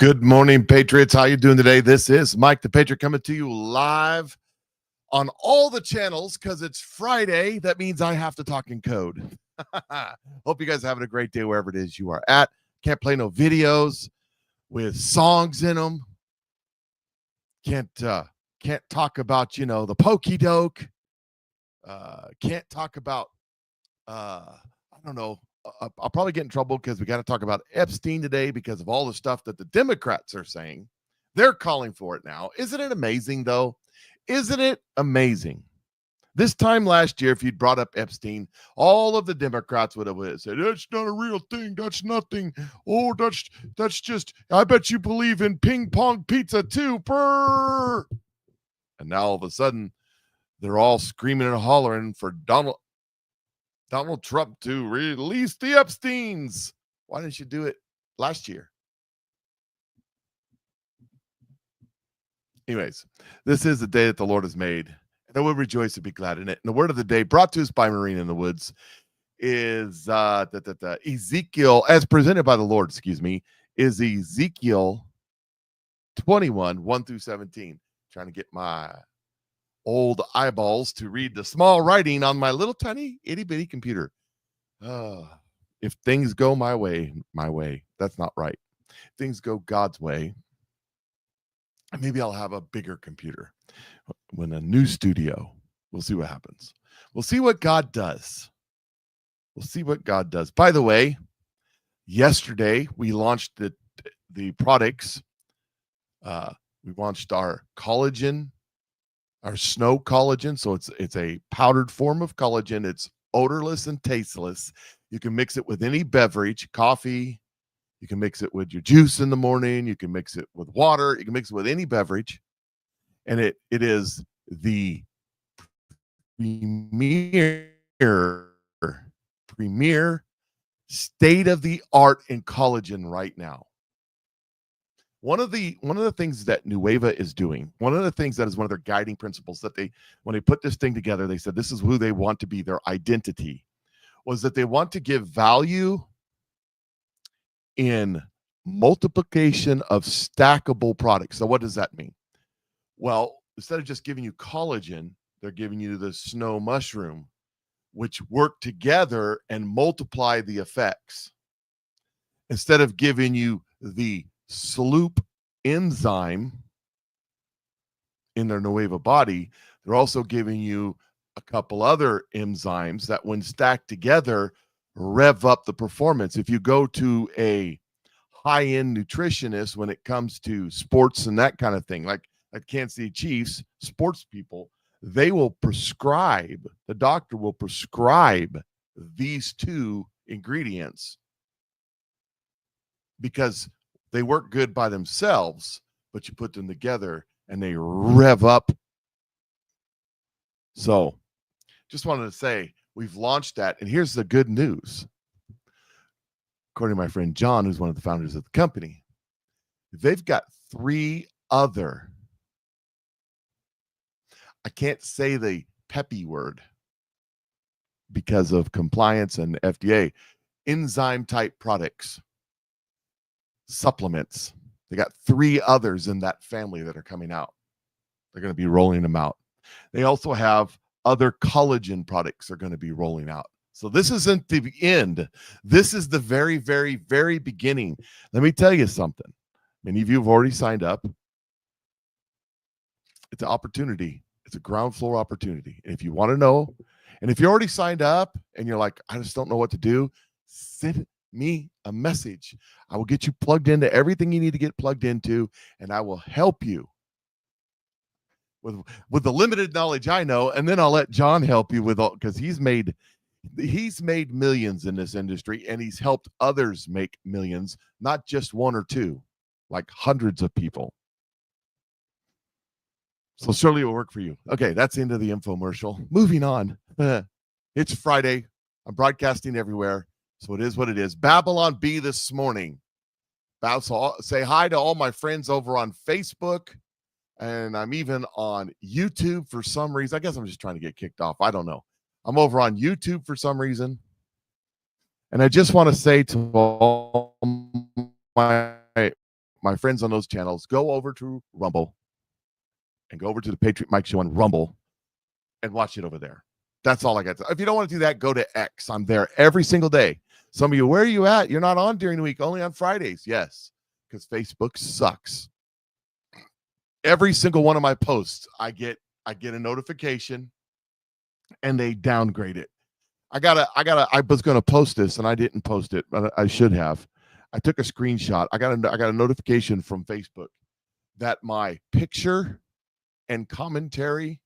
Good morning, Patriots. How you doing today? This is Mike the Patriot coming to you live on all the channels because it's Friday. That means I have to talk in code. Hope you guys are having a great day wherever it is you are at. Can't play no videos with songs in them. Can't talk about, the pokey doke. Can't talk about, I don't know. I'll probably get in trouble because we got to talk about Epstein today because of all the stuff that the Democrats are saying. They're calling for it now. Isn't it amazing, though? Isn't it amazing? This time last year, if you'd brought up Epstein, all of the Democrats would have said, that's not a real thing. That's nothing. Oh, that's just, I bet you believe in ping pong pizza too. Brr. And now all of a sudden, they're all screaming and hollering for Donald Trump to release the Epsteins. Why didn't you do it last year? Anyways, this is the day that the Lord has made, and I will rejoice and be glad in it. And the word of the day brought to us by Marina in the Woods is Ezekiel, as presented by the Lord, is Ezekiel 21, 1 through 17. Trying to get my old eyeballs to read the small writing on my little tiny itty bitty computer. If things go my way, that's not right. If things go God's way, maybe I'll have a bigger computer when a new studio. We'll see what happens. We'll see what God does. By the way, yesterday we launched the products. We launched our collagen, our snow collagen. So it's a powdered form of collagen. It's odorless and tasteless. You can mix it with any beverage, coffee. You can mix it with your juice in the morning. You can mix it with water. You can mix it with any beverage. And it is the premier state-of-the-art in collagen right now. One of the things that Neuva is doing, one of the things that is one of their guiding principles that when they put this thing together, they said this is who they want to be, their identity, was that they want to give value in multiplication of stackable products. So what does that mean? Well, instead of just giving you collagen, they're giving you the snow mushroom, which work together and multiply the effects. Instead of giving you the sloop enzyme in their Neuva body, they're also giving you a couple other enzymes that when stacked together rev up the performance. If you go to a high-end nutritionist when it comes to sports and that kind of thing, like Kansas City Chiefs, sports people, the doctor will prescribe these two ingredients because they work good by themselves, but you put them together and they rev up. So just wanted to say we've launched that. And here's the good news. According to my friend John, who's one of the founders of the company, they've got 3 other, I can't say the peppy word because of compliance and FDA, enzyme type products. Supplements. They got 3 others in that family that are coming out. They're going to be rolling them out. They also have other collagen products they're going to be rolling out. So this isn't the end. This is the very, very, very beginning. Let me tell you something. Many of you have already signed up. It's an opportunity. It's a ground floor opportunity. And if you want to know, and if you already signed up and you're like, I just don't know what to do, send me a message. I will get you plugged into everything you need to get plugged into, and I will help you with the limited knowledge I know, and then I'll let John help you with all, because he's made millions in this industry, and he's helped others make millions, not just 1 or 2, like hundreds of people. So surely it will work for you. Okay, that's the end of the infomercial. Moving on. It's Friday. I'm broadcasting everywhere. So it is what it is. Babylon Bee this morning. Say hi to all my friends over on Facebook. And I'm even on YouTube for some reason. I guess I'm just trying to get kicked off. I don't know. I'm over on YouTube for some reason. And I just want to say to all my my friends on those channels, go over to Rumble and go over to the Patriot Mike Show on Rumble and watch it over there. That's all I got. If you don't want to do that, go to X. I'm there every single day. Some of you, where are you at? You're not on during the week, only on Fridays. Yes, because Facebook sucks. Every single one of my posts, I get a notification and they downgrade it. I was going to post this and I didn't post it, but I should have. I took a screenshot. I got a notification from Facebook that my picture and commentary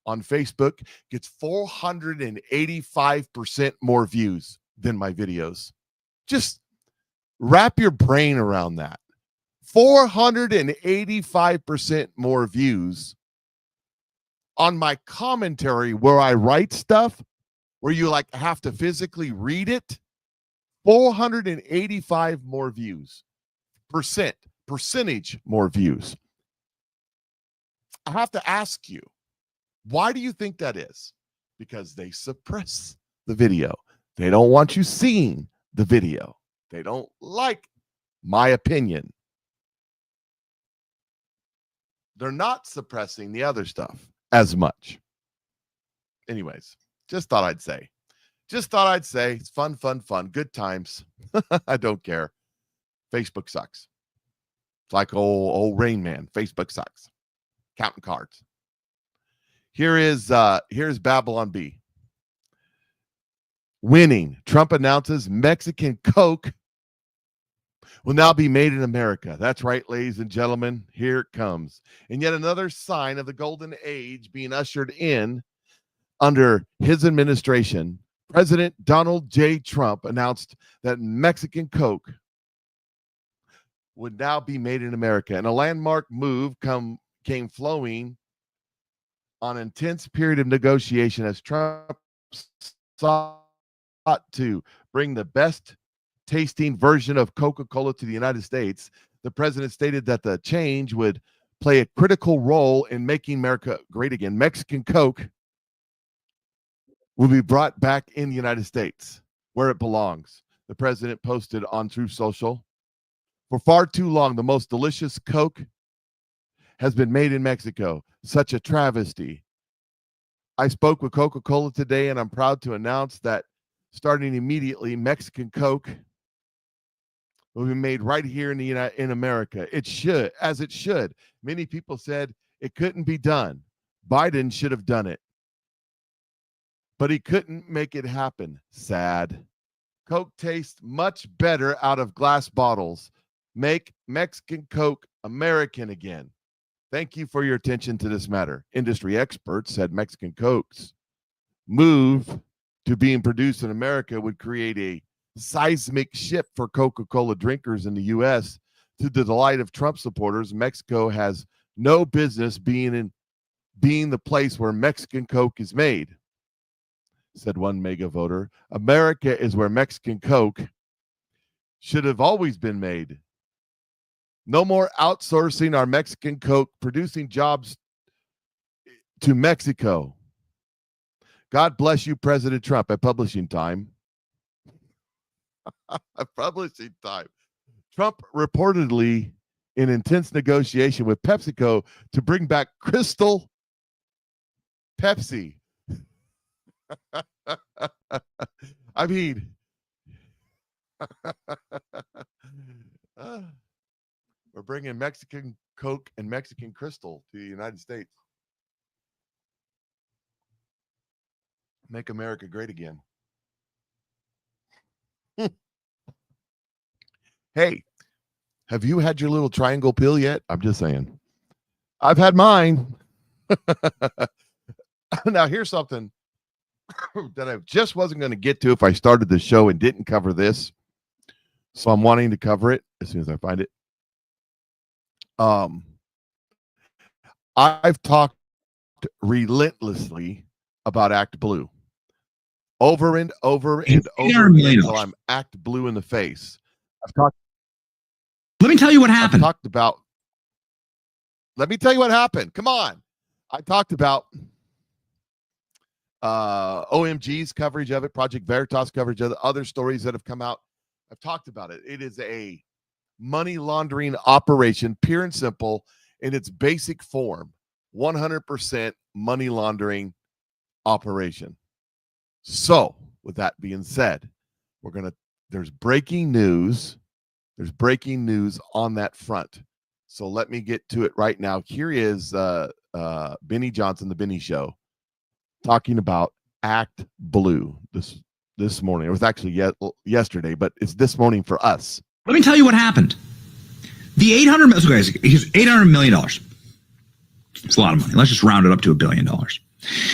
on Facebook gets 485% more views than my videos. Just wrap your brain around that. 485% more views on my commentary where I write stuff, where you like have to physically read it. 485 more views. Percentage more views. I have to ask you, why do you think that is? Because they suppress the video. They don't want you seeing the video. They don't like my opinion. They're not suppressing the other stuff as much. Anyways, just thought I'd say. It's fun. Good times. I don't care. Facebook sucks. It's like old Rain Man. Facebook sucks. Counting cards. Here's Babylon B. Winning. Trump announces Mexican Coke will now be made in America. That's right, ladies and gentlemen. Here it comes. And yet another sign of the golden age being ushered in under his administration. President Donald J. Trump announced that Mexican Coke would now be made in America. And a landmark move came flowing on an intense period of negotiation as Trump sought to bring the best tasting version of Coca-Cola to the United States. The president stated that the change would play a critical role in making America great again. Mexican Coke will be brought back in the United States where it belongs. The president posted on Truth Social. For far too long, the most delicious Coke has been made in Mexico. Such a travesty. I spoke with Coca-Cola today, and I'm proud to announce that starting immediately, Mexican Coke will be made right here in America. It should. Many people said it couldn't be done. Biden should have done it, but he couldn't make it happen. Sad. Coke tastes much better out of glass bottles. Make Mexican Coke American again. Thank you for your attention to this matter. Industry experts said Mexican Coke's move to being produced in America would create a seismic shift for Coca-Cola drinkers in the U.S. To the delight of Trump supporters, Mexico has no business being the place where Mexican Coke is made, said one mega voter. America is where Mexican Coke should have always been made. No more outsourcing our Mexican Coke, producing jobs to Mexico. God bless you, President Trump, at publishing time. Publishing time. Trump reportedly in intense negotiation with PepsiCo to bring back Crystal Pepsi. I mean, we're bringing Mexican Coke and Mexican Crystal to the United States. Make America great again. Hey, have you had your little triangle pill yet? I'm just saying. I've had mine. Now, here's something that I just wasn't going to get to if I started the show and didn't cover this. So I'm wanting to cover it as soon as I find it. I've talked relentlessly about Act Blue. Over and over and over again until I'm Act Blue in the face. Let me tell you what happened. Let me tell you what happened. Come on. I talked about OMG's coverage of it, Project Veritas coverage of the other stories that have come out. I've talked about it. It is a money laundering operation, pure and simple in its basic form. 100% money laundering operation. So, with that being said, there's breaking news. There's breaking news on that front. So let me get to it right now. Here is Benny Johnson, the Benny Show, talking about Act Blue this morning. It was actually yesterday, but it's this morning for us. Let me tell you what happened. The $800 million. It's a lot of money. Let's just round it up to $1 billion.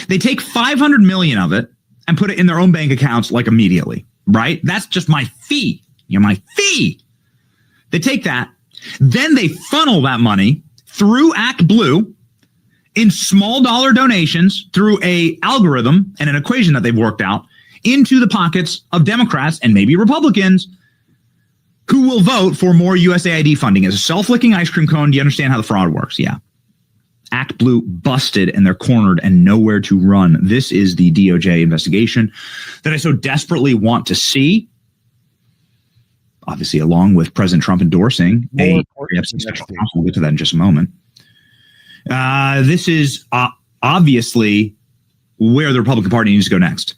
They take $500 million of it and put it in their own bank accounts like immediately, right? That's just my fee. My fee. They take that. Then they funnel that money through Act Blue in small dollar donations through a algorithm and an equation that they've worked out into the pockets of Democrats and maybe Republicans who will vote for more USAID funding. As a self-licking ice cream cone, do you understand how the fraud works? Yeah. Act Blue busted and they're cornered and nowhere to run. This is the DOJ investigation that I so desperately want to see. Obviously, along with President Trump endorsing a special counsel. We'll get to that in just a moment. This is obviously where the Republican Party needs to go next.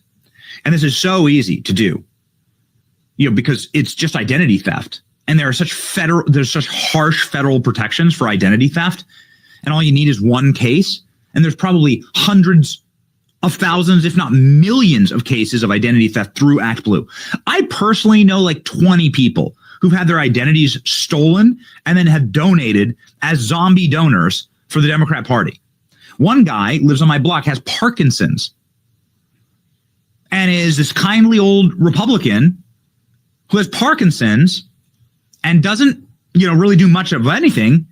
And this is so easy to do, because it's just identity theft. And there's such harsh federal protections for identity theft. And all you need is one case. And there's probably hundreds of thousands, if not millions of cases of identity theft through Act Blue. I personally know like 20 people who've had their identities stolen and then have donated as zombie donors for the Democrat Party. One guy lives on my block, has Parkinson's, and is this kindly old Republican who has Parkinson's and doesn't, really do much of anything.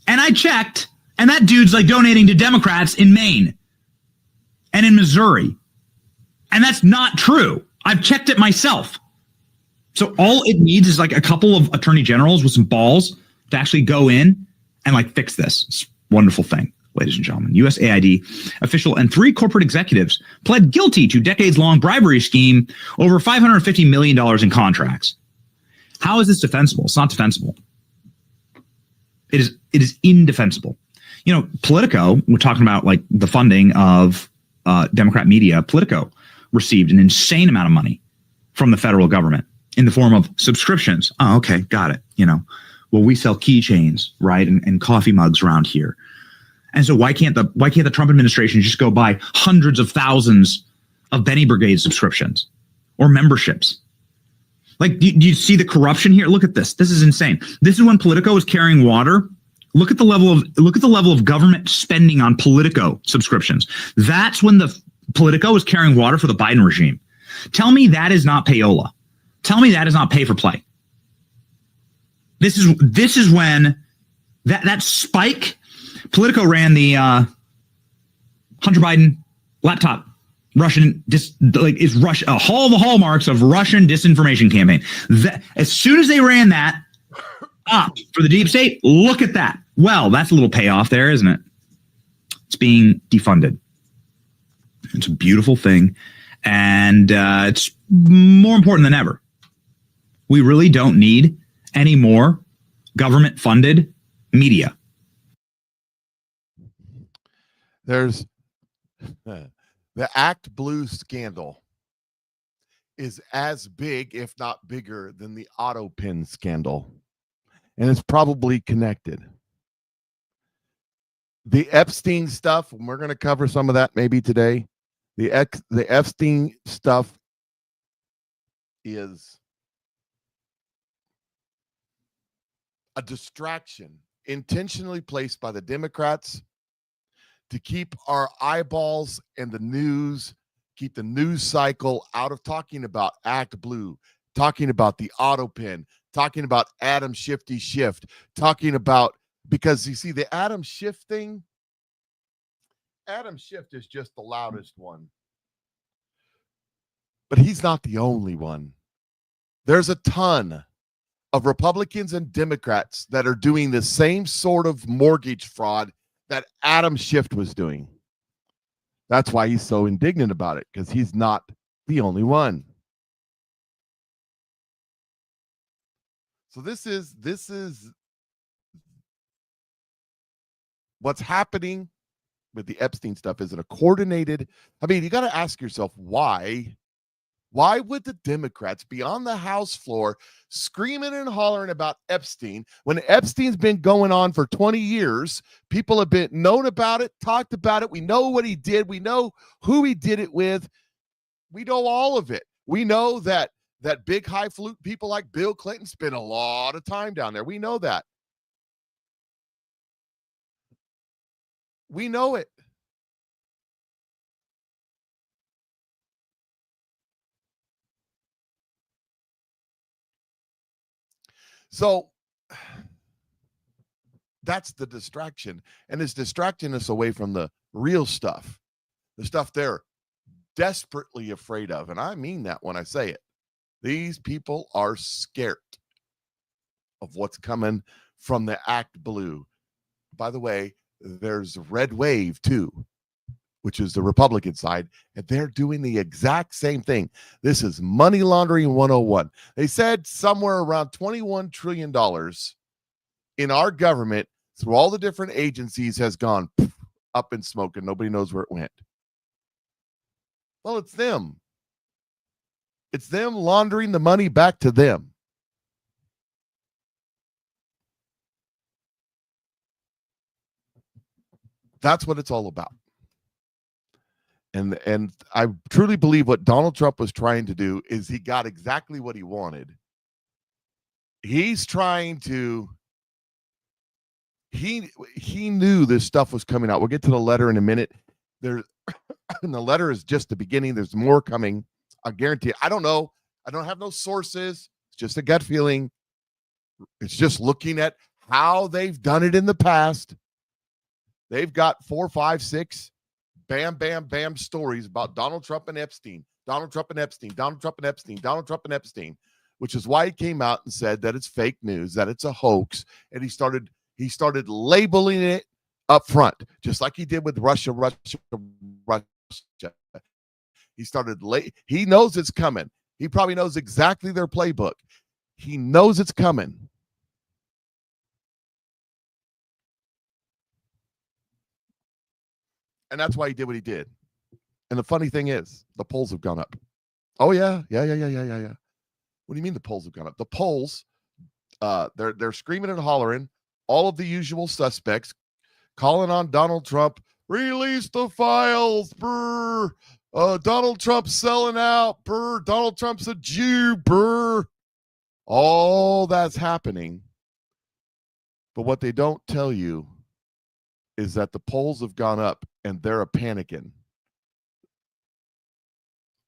And I checked, and that dude's like donating to Democrats in Maine and in Missouri. And that's not true. I've checked it myself. So all it needs is like a couple of attorney generals with some balls to actually go in and like fix this. It's a wonderful thing, ladies and gentlemen. USAID official and 3 corporate executives pled guilty to decades-long bribery scheme over $550 million in contracts. How is this defensible? It's not defensible. It is indefensible. Politico, we're talking about like the funding of Democrat media. Politico received an insane amount of money from the federal government in the form of subscriptions. Oh, okay, got it. Well, we sell keychains, right, and coffee mugs around here. And so why can't the Trump administration just go buy hundreds of thousands of Benny Brigade subscriptions or memberships? Like, do you see the corruption here? Look at this. This is insane. This is when Politico is carrying water. Look at the level of government spending on Politico subscriptions. That's when the Politico is carrying water for the Biden regime. Tell me that is not payola. Tell me that is not pay for play. This is when that spike. Politico ran the Hunter Biden laptop Russian all the hallmarks of Russian disinformation campaign. As soon as they ran that up for the deep state, look at that. Well, that's a little payoff there, isn't it? It's being defunded. It's a beautiful thing, and it's more important than ever. We really don't need any more government-funded media. There's the Act Blue scandal is as big, if not bigger, than the auto pin scandal. And it's probably connected. The Epstein stuff, and we're going to cover some of that maybe today. The Epstein stuff is a distraction intentionally placed by the Democrats to keep our eyeballs and the news, keep the news cycle out of talking about Act Blue, talking about the auto pin, talking about Adam Shifty Shift, talking about, because you see the Adam Schiff thing, Adam Schiff is just the loudest one. But he's not the only one. There's a ton of Republicans and Democrats that are doing the same sort of mortgage fraud that Adam Schiff was doing. That's why he's so indignant about it, because he's not the only one. So this is what's happening with the Epstein stuff. Is it a coordinated? I mean, you got to ask yourself why. Why would the Democrats be on the House floor screaming and hollering about Epstein when Epstein's been going on for 20 years? People have been known about it, talked about it. We know what he did. We know who he did it with. We know all of it. We know that big highfalutin people like Bill Clinton spent a lot of time down there. We know that. We know it. So that's the distraction. And it's distracting us away from the real stuff, the stuff they're desperately afraid of. And I mean that when I say it. These people are scared of what's coming from the Act Blue. By the way, there's Red Wave too, which is the Republican side, and they're doing the exact same thing. This is money laundering 101. They said somewhere around $21 trillion in our government through all the different agencies has gone up in smoke, and nobody knows where it went. Well, it's them. It's them laundering the money back to them. That's what it's all about. And I truly believe what Donald Trump was trying to do is he got exactly what he wanted. He's trying to, he knew this stuff was coming out. We'll get to the letter in a minute. And the letter is just the beginning. There's more coming. I guarantee it. I don't know. I don't have no sources. It's just a gut feeling. It's just looking at how they've done it in the past. They've got 4, 5, 6 bam, bam, bam stories about Donald Trump and Epstein, Donald Trump and Epstein, Donald Trump and Epstein, Donald Trump and Epstein, which is why he came out and said that it's fake news, that it's a hoax. And he started labeling it up front, just like he did with Russia. He knows it's coming. He probably knows exactly their playbook. He knows it's coming. And that's why he did what he did. And the funny thing is, the polls have gone up. Oh, yeah. What do you mean the polls have gone up? The polls, they're screaming and hollering, all of the usual suspects, calling on Donald Trump, release the files, brr. Donald Trump's selling out, brr. Donald Trump's a Jew, brr. All that's happening. But what they don't tell you is that the polls have gone up and they're a panicking.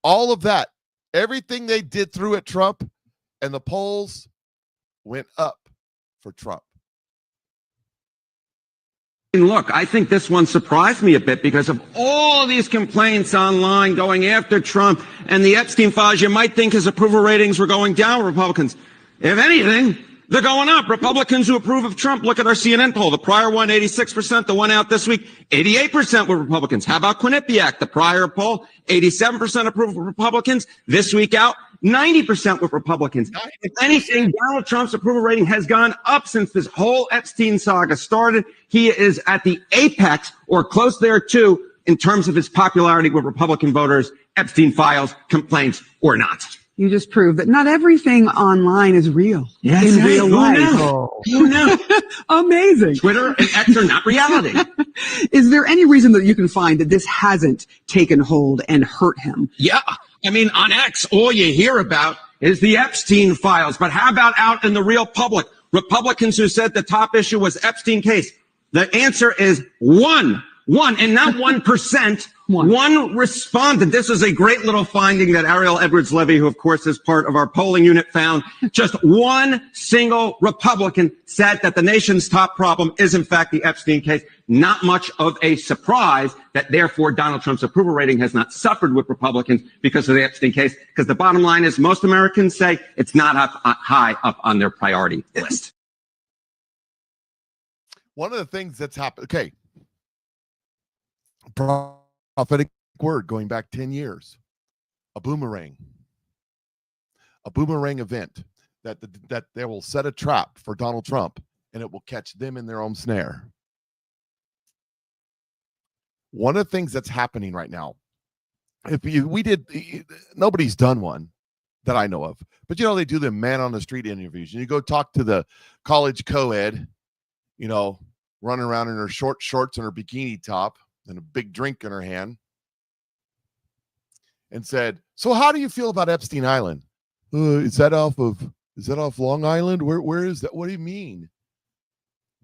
All of that, everything they did threw at Trump, and the polls went up for Trump. Look, I think this one surprised me a bit because of all these complaints online going after Trump and the Epstein files. You might think his approval ratings were going down, Republicans. If anything, they're going up. Republicans who approve of Trump, look at our CNN poll. The prior one, 86%. The one out this week, 88% were Republicans. How about Quinnipiac? The prior poll, 87% approve of Republicans. This week out, 90% with Republicans. If anything, Donald Trump's approval rating has gone up since this whole Epstein saga started. He is at the apex or close there too in terms of his popularity with Republican voters, Epstein files, complaints or not. You just proved that not everything online is real. Yes, in real life. Who knew? Amazing. Twitter and X are not reality. Is there any reason that you can find that this hasn't taken hold and hurt him? Yeah. I mean, on X, all you hear about is the Epstein files. But how about out in the real public? Republicans who said the top issue was Epstein case. The answer is one, and not 1%. One responded. This is a great little finding that Ariel Edwards-Levy, who of course is part of our polling unit, found. Just one single Republican said that the nation's top problem is in fact the Epstein case. Not much of a surprise that therefore Donald Trump's approval rating has not suffered with Republicans because of the Epstein case. Because the bottom line is most Americans say it's not high up on their priority list. One of the things that's happened, okay, prophetic word going back 10 years, a boomerang event. that they will set a trap for Donald Trump and it will catch them in their own snare. One of the things that's happening right now, nobody's done one that I know of, but they do the man on the street interviews, and you go talk to the college co-ed, running around in her short shorts and her bikini top and a big drink in her hand, and said, "So how do you feel about Epstein Island? Is that off Long Island? Where is that? What do you mean?"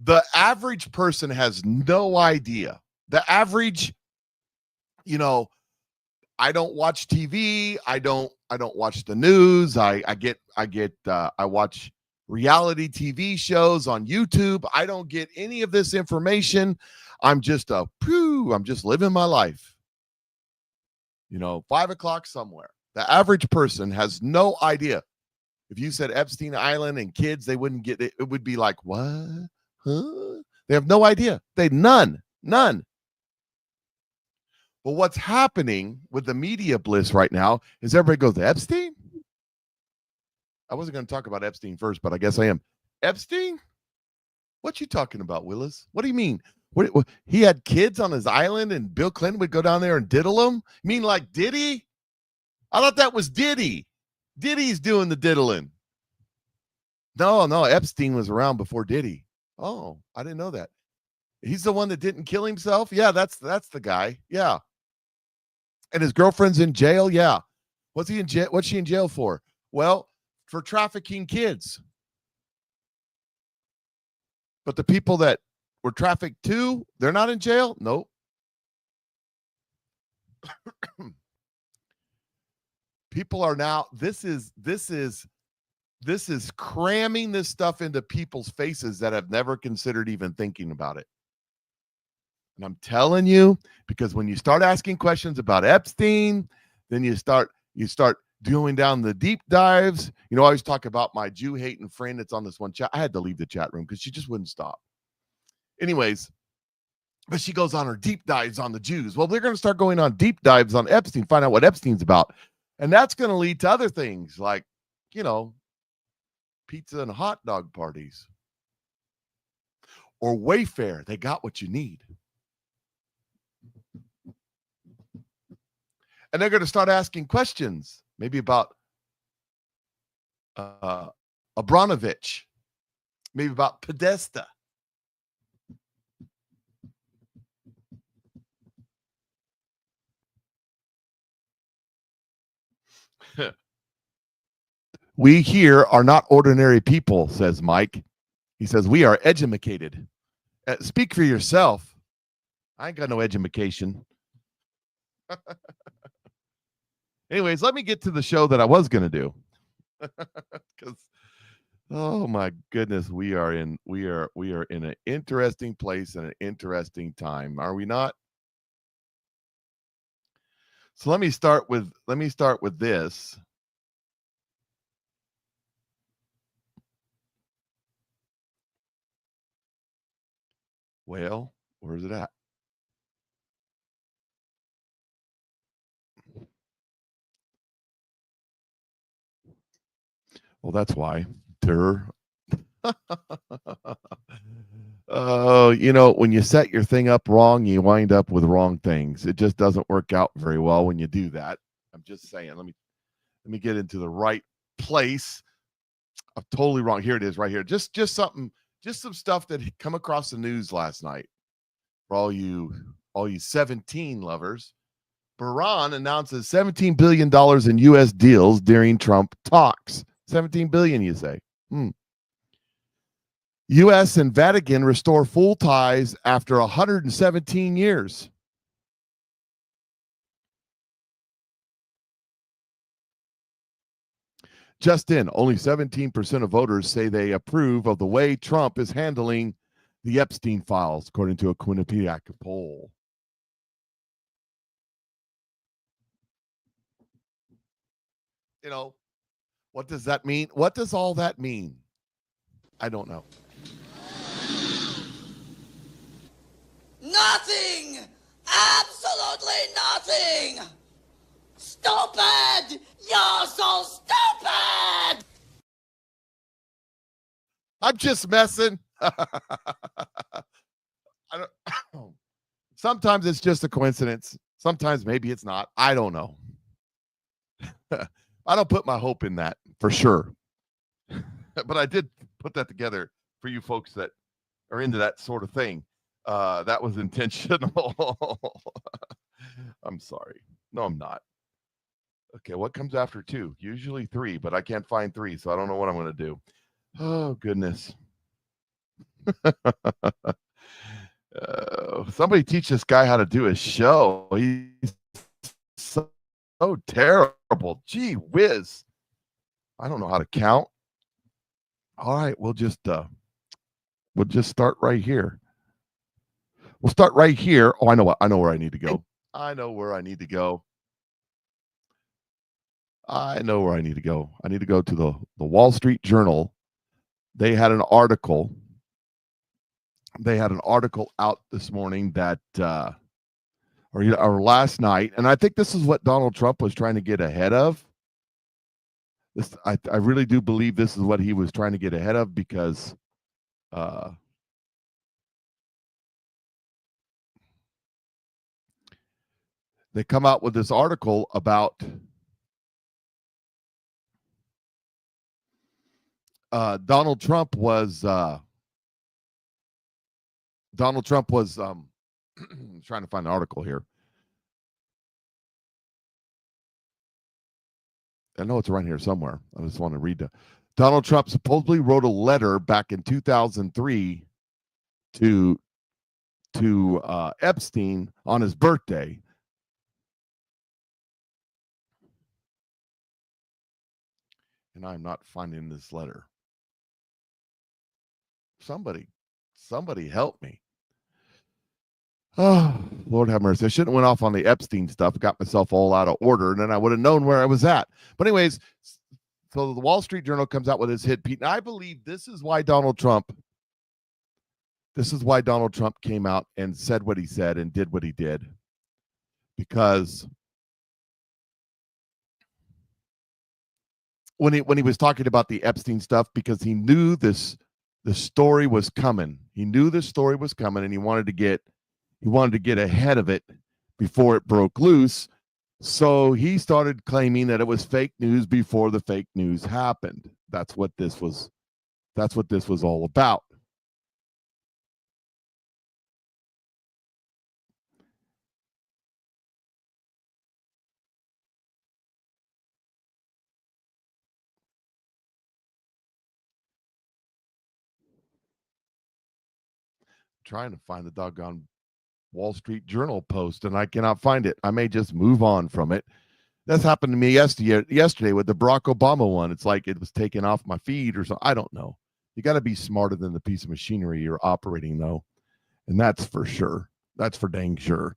The average person has no idea. The average, I don't watch TV. I don't watch the news. I watch reality TV shows on YouTube. I don't get any of this information. I'm just living my life. 5 o'clock somewhere. The average person has no idea. If you said Epstein Island and kids, they wouldn't get it. It would be like, what? Huh? They have no idea. None. But what's happening with the media bliss right now is everybody goes, Epstein? I wasn't going to talk about Epstein first, but I guess I am. Epstein? What you talking about, Willis? What do you mean? What, he had kids on his island and Bill Clinton would go down there and diddle them? You mean like Diddy? I thought that was Diddy. Diddy's doing the diddling. No, Epstein was around before Diddy. Oh, I didn't know that. He's the one that didn't kill himself? Yeah, that's the guy. Yeah. And his girlfriend's in jail? Yeah. What's she in jail for? Well, for trafficking kids. But the people that were trafficked too, they're not in jail? Nope. People are now, this is cramming this stuff into people's faces that have never considered even thinking about it. And I'm telling you, because when you start asking questions about Epstein, then you start doing down the deep dives. I always talk about my Jew-hating friend that's on this one chat. I had to leave the chat room because she just wouldn't stop. Anyways, but she goes on her deep dives on the Jews. Well, they're going to start going on deep dives on Epstein, find out what Epstein's about. And that's going to lead to other things like, pizza and hot dog parties. Or Wayfair. They got what you need. And they're going to start asking questions, maybe about Abramovich, maybe about Podesta. We here are not ordinary people, says Mike. He says, we are edumacated. Speak for yourself. I ain't got no edumacation. Anyways, let me get to the show that I was going to do. Because, oh my goodness, we are in an interesting place and an interesting time, are we not? So let me start with this. Well, where's it at? Well, that's why. When you set your thing up wrong, you wind up with wrong things. It just doesn't work out very well when you do that. I'm just saying. Let me get into the right place. I'm totally wrong. Here it is, right here. Just some stuff that come across the news last night. For all you 17 lovers, Bahrain announces $17 billion in U.S. deals during Trump talks. 17 billion, you say? U.S. and Vatican restore full ties after 117 years. Just in, only 17% of voters say they approve of the way Trump is handling the Epstein files, according to a Quinnipiac poll. What does that mean? What does all that mean? I don't know. Nothing! Absolutely nothing! Stupid! You're so stupid! I'm just messing. I don't, sometimes it's just a coincidence. Sometimes maybe it's not. I don't know. I don't put my hope in that for sure. But I did put that together for you folks that are into that sort of thing. That was intentional. I'm sorry. No, I'm not. Okay, what comes after 2? Usually 3, but I can't find 3, so I don't know what I'm going to do. Oh, goodness. Somebody teach this guy how to do a show. He's so terrible. Gee whiz. I don't know how to count. All right, we'll just start right here. We'll start right here. Oh, I know where I need to go. I know where I need to go. I need to go to the Wall Street Journal. They had an article. Out this morning that or last night, and I think this is what Donald Trump was trying to get ahead of. This I really do believe this is what he was trying to get ahead of, because they come out with this article about Donald Trump was trying to find the article here. I know it's around here somewhere. I just want to read it. Donald Trump supposedly wrote a letter back in 2003 to Epstein on his birthday. And I'm not finding this letter. Somebody help me. Oh, Lord have mercy. I shouldn't have went off on the Epstein stuff. Got myself all out of order, and then I would have known where I was at. But anyways, so the Wall Street Journal comes out with his hit piece. And I believe this is why Donald Trump came out and said what he said and did what he did. Because when he was talking about the Epstein stuff, because he knew the story was coming. He knew the story was coming, and he wanted to get ahead of it before it broke loose. So he started claiming that it was fake news before the fake news happened. That's what this was all about. Trying to find the doggone Wall Street Journal post, and I cannot find it. I may just move on from it. That's happened to me yesterday with the Barack Obama one. It's like it was taken off my feed or something. I don't know. You got to be smarter than the piece of machinery you're operating, though. And that's for sure. That's for dang sure.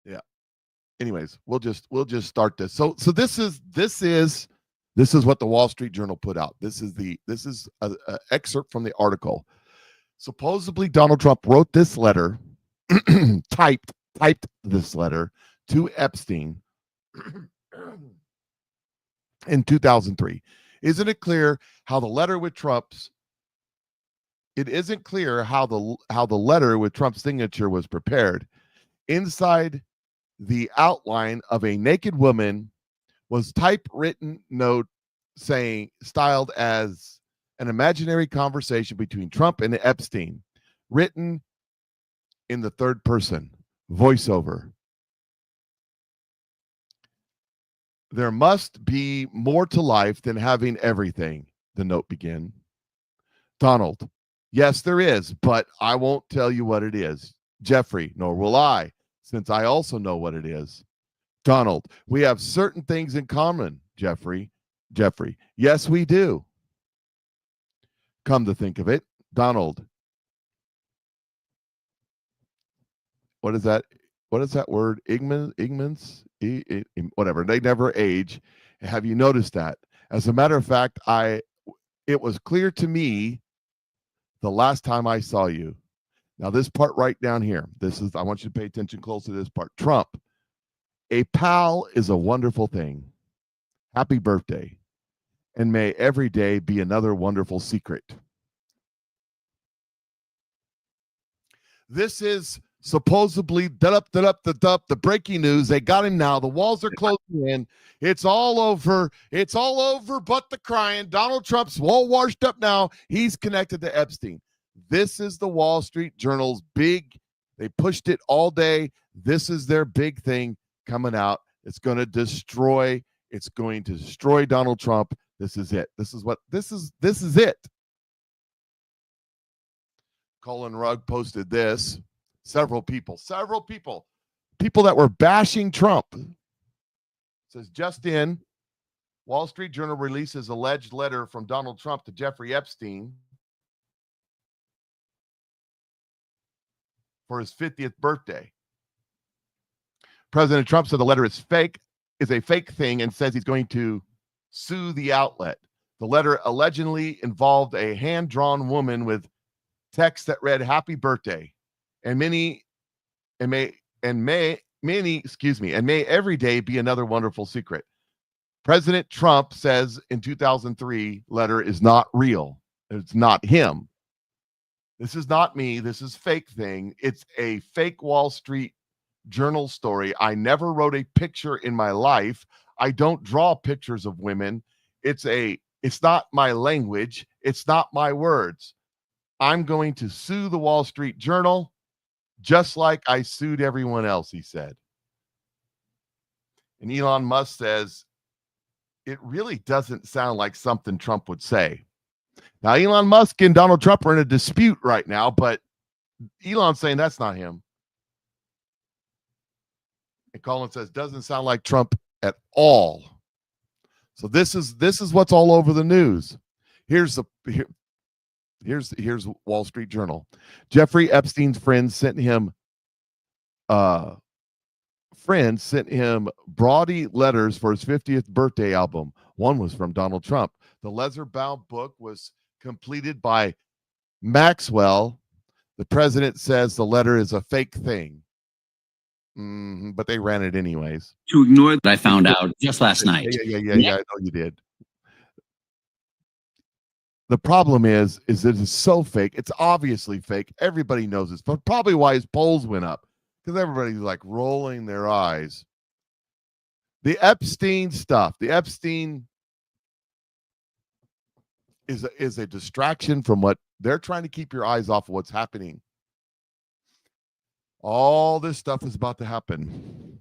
Yeah. Anyways, we'll just start this. So this is what the Wall Street Journal put out. This is a excerpt from the article. Supposedly Donald Trump wrote this letter, typed this letter to Epstein in 2003. Isn't it clear how the letter with Trump's it isn't clear how the letter with Trump's signature was prepared. Inside the outline of a naked woman was typewritten note styled as an imaginary conversation between Trump and Epstein, written in the third person, voiceover. There must be more to life than having everything, the note began. Donald, yes, there is, but I won't tell you what it is. Jeffrey, nor will I, since I also know what it is. Donald, we have certain things in common, Jeffrey, yes, we do. Come to think of it, Donald. What is that? What is that word? Igmans? Whatever. They never age. Have you noticed that? As a matter of fact, It was clear to me the last time I saw you. Now, this part right down here, I want you to pay attention close to this part. Trump, a pal is a wonderful thing. Happy birthday. And may every day be another wonderful secret. This is supposedly the breaking news. They got him now. The walls are closing in. It's all over. It's all over but the crying. Donald Trump's all washed up now. He's connected to Epstein. This is the Wall Street Journal's big. They pushed it all day. This is their big thing coming out. It's going to destroy. It's going to destroy Donald Trump. This is it. This is it. Colin Rugg posted this. Several people that were bashing Trump. It says, just in, Wall Street Journal releases alleged letter from Donald Trump to Jeffrey Epstein for his 50th birthday. President Trump said the letter is a fake thing, and says he's going to sue the outlet. The letter allegedly involved a hand-drawn woman with text that read "Happy Birthday," and may every day be another wonderful secret. President Trump says in 2003 letter is not real. It's not him. This is not me. This is fake thing. It's a fake Wall Street Journal story. I never wrote a picture in my life. I don't draw pictures of women. It's not my language. It's not my words. I'm going to sue the Wall Street Journal just like I sued everyone else, he said. And Elon Musk says, it really doesn't sound like something Trump would say. Now, Elon Musk and Donald Trump are in a dispute right now, but Elon's saying that's not him. And Colin says, doesn't sound like Trump at all. So this is what's all over the news. Here's Wall Street Journal. Jeffrey Epstein's friends sent him brawdy letters for his 50th birthday album. One was from Donald Trump. The leather-bound book was completed by Maxwell. The president says the letter is a fake thing. But they ran it anyways. To ignore that I found out just last night. Yeah, I know you did. The problem is that it's so fake. It's obviously fake. Everybody knows this, but probably why his polls went up, because everybody's like rolling their eyes. The Epstein stuff. The Epstein is a distraction from what they're trying to keep your eyes off of what's happening. All this stuff is about to happen.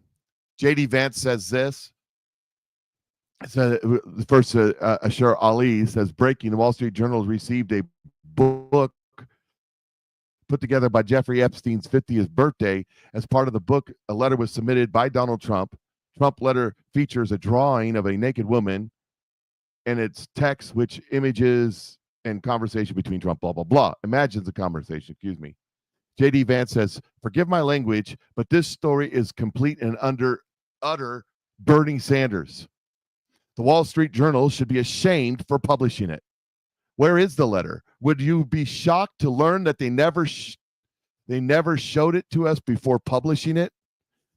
JD Vance says this. So first, Ashar Ali says, breaking, the Wall Street Journal received a book put together by Jeffrey Epstein's 50th birthday. As part of the book, a letter was submitted by Donald Trump. Trump letter features a drawing of a naked woman and its text, which images and conversation between Trump, blah, blah, blah. Imagines the conversation, excuse me. JD Vance says, forgive my language, but this story is complete and utter Bernie Sanders. The Wall Street Journal should be ashamed for publishing it. Where is the letter? Would you be shocked to learn that they never showed it to us before publishing it?